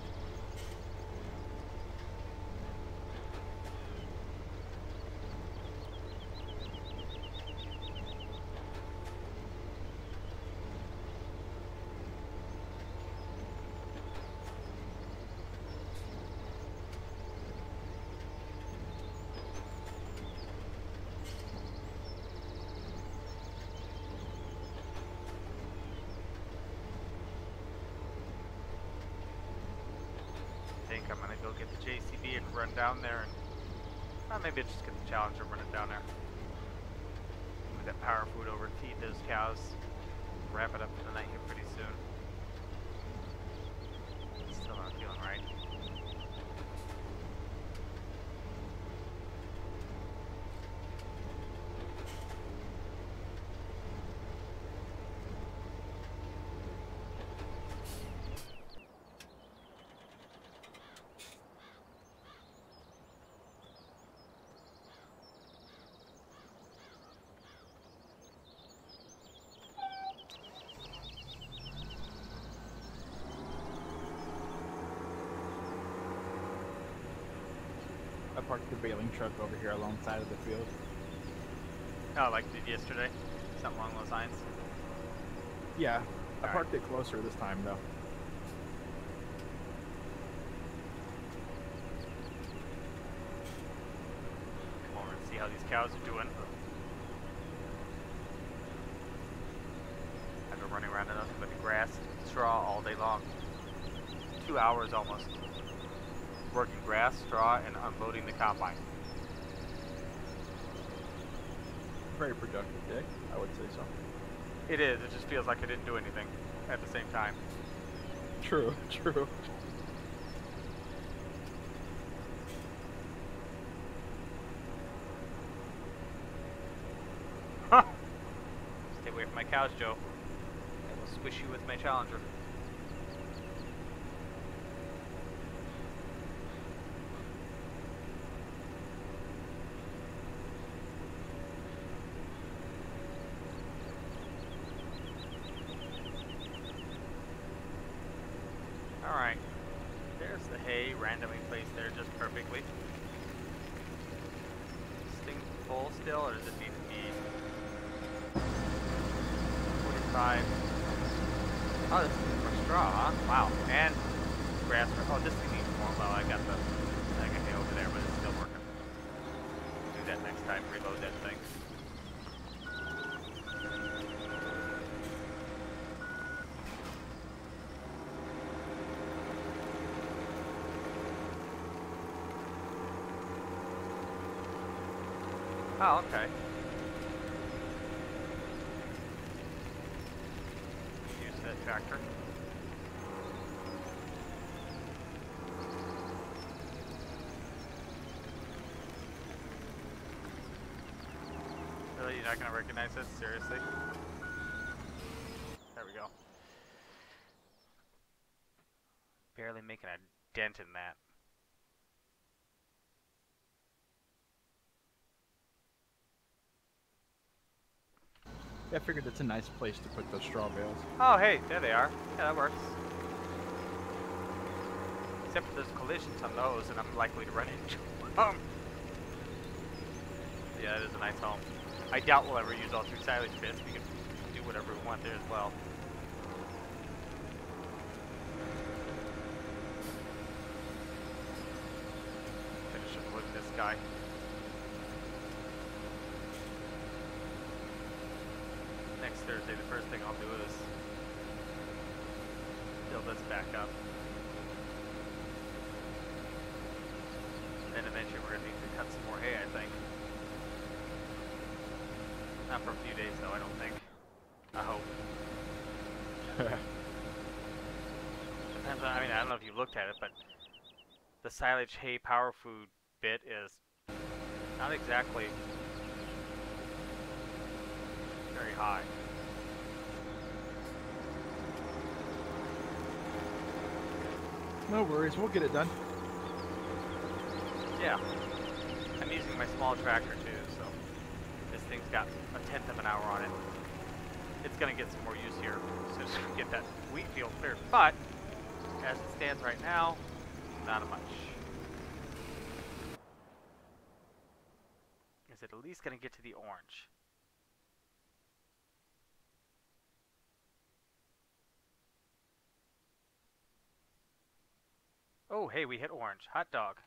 I'm gonna go get the JCB and run down there, and maybe just get the Challenger and run it down there. Move that power food over and feed those cows. Wrap it up for the night here pretty soon. Still not feeling right. I parked the baling truck over here alongside of the field. Oh, like you did yesterday? Something along those lines? Yeah, I parked it closer this time though. Come over and see how these cows are doing. I've been running around in nothing but the grass and straw all day long. 2 hours almost. Working grass, straw, and unloading the combine. Very productive day, I would say so. It is. It just feels like I didn't do anything at the same time. True, true. Huh. Stay away from my cows, Joe. I will squish you with my Challenger. Alright, there's the hay randomly placed there just perfectly. Is this thing full still, or does it need to be 45? Oh, this is for straw, huh? Wow, and grass for, oh, this thing needs more. Well, I got hay over there, but it's still working. Do that next time, reload that thing. Oh, okay. Use that tractor. Really? You're not going to recognize this? Seriously? There we go. Barely making a dent in that. Yeah, I figured it's a nice place to put those straw bales. Oh, hey, there they are. Yeah, that works. Except for there's collisions on those, and I'm likely to run into them. Yeah, it is a nice home. I doubt we'll ever use all 3 silage bits. We can do whatever we want there as well. this guy. Next Thursday, the first thing I'll do is build this back up. Then eventually we're going to need to cut some more hay, I think. Not for a few days though, I don't think. I hope. Depends on, I mean, I don't know if you looked at it, but the silage hay power food bit is not exactly very high. No worries, we'll get it done. Yeah. I'm using my small tractor too, so this thing's got a 1/10 of an hour on it. It's going to get some more use here so just get that wheat field cleared. But as it stands right now, not much. Is it at least going to get to the orange? Oh, hey, we hit orange. Hot dog.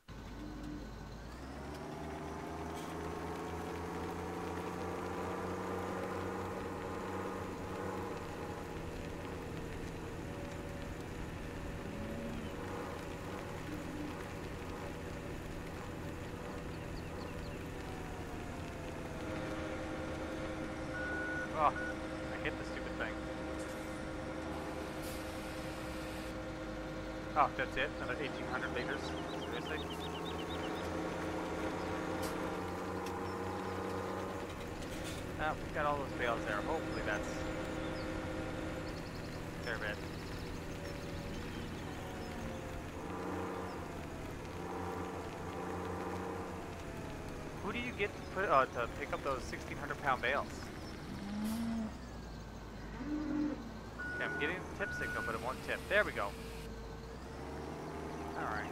Oh, I hit the stupid thing. Oh, that's it? Another 1,800 liters? Seriously? We've got all those bales there. Hopefully that's a fair bit. Who do you get to put to pick up those 1,600-pound bales? Okay, I'm getting the tip signal, but it won't tip. There we go. Alright.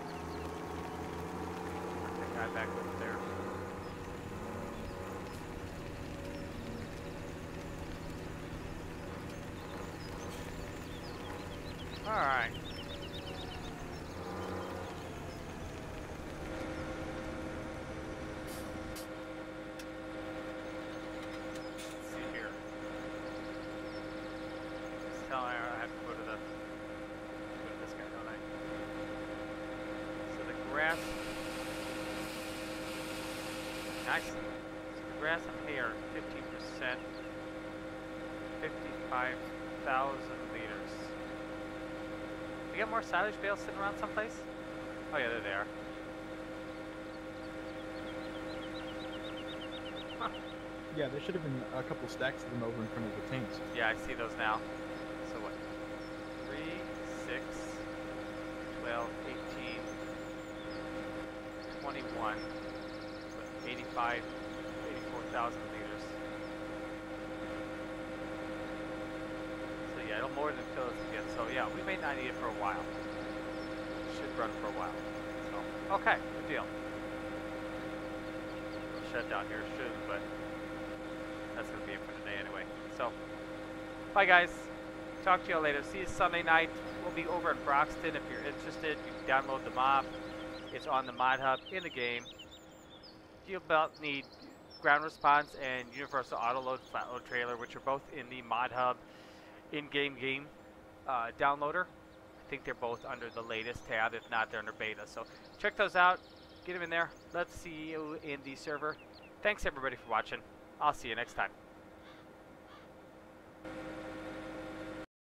That guy back over there. Alright. Let's see here. Just tell I have to go to this guy, don't I? So the grass. Nice. So the grass and hay are 15%. 55,000 liters. We got more silage bales sitting around someplace? Oh yeah, there they are. Huh. Yeah, there should have been a couple stacks of them over in front of the tanks. Yeah, I see those now. So what? 3, 6, 12, 18, 21, 85, 84,000 liters. So yeah, it'll more than fill us again. So yeah, we may not need it for a while. Should run for a while. So, okay, good deal. Shut down here soon, but that's going to be it for today anyway. So, bye guys. Talk to you all later. See you Sunday night. We'll be over in Broxton. If you're interested, you can download the mob. It's on the mod hub in the game. You'll about need ground response and universal auto load flat load trailer, which are both in the mod hub in-game downloader. I think they're both under the latest tab. If not, they're under beta. So check those out. Get them in there. Let's see you in the server. Thanks everybody for watching. I'll see you next time.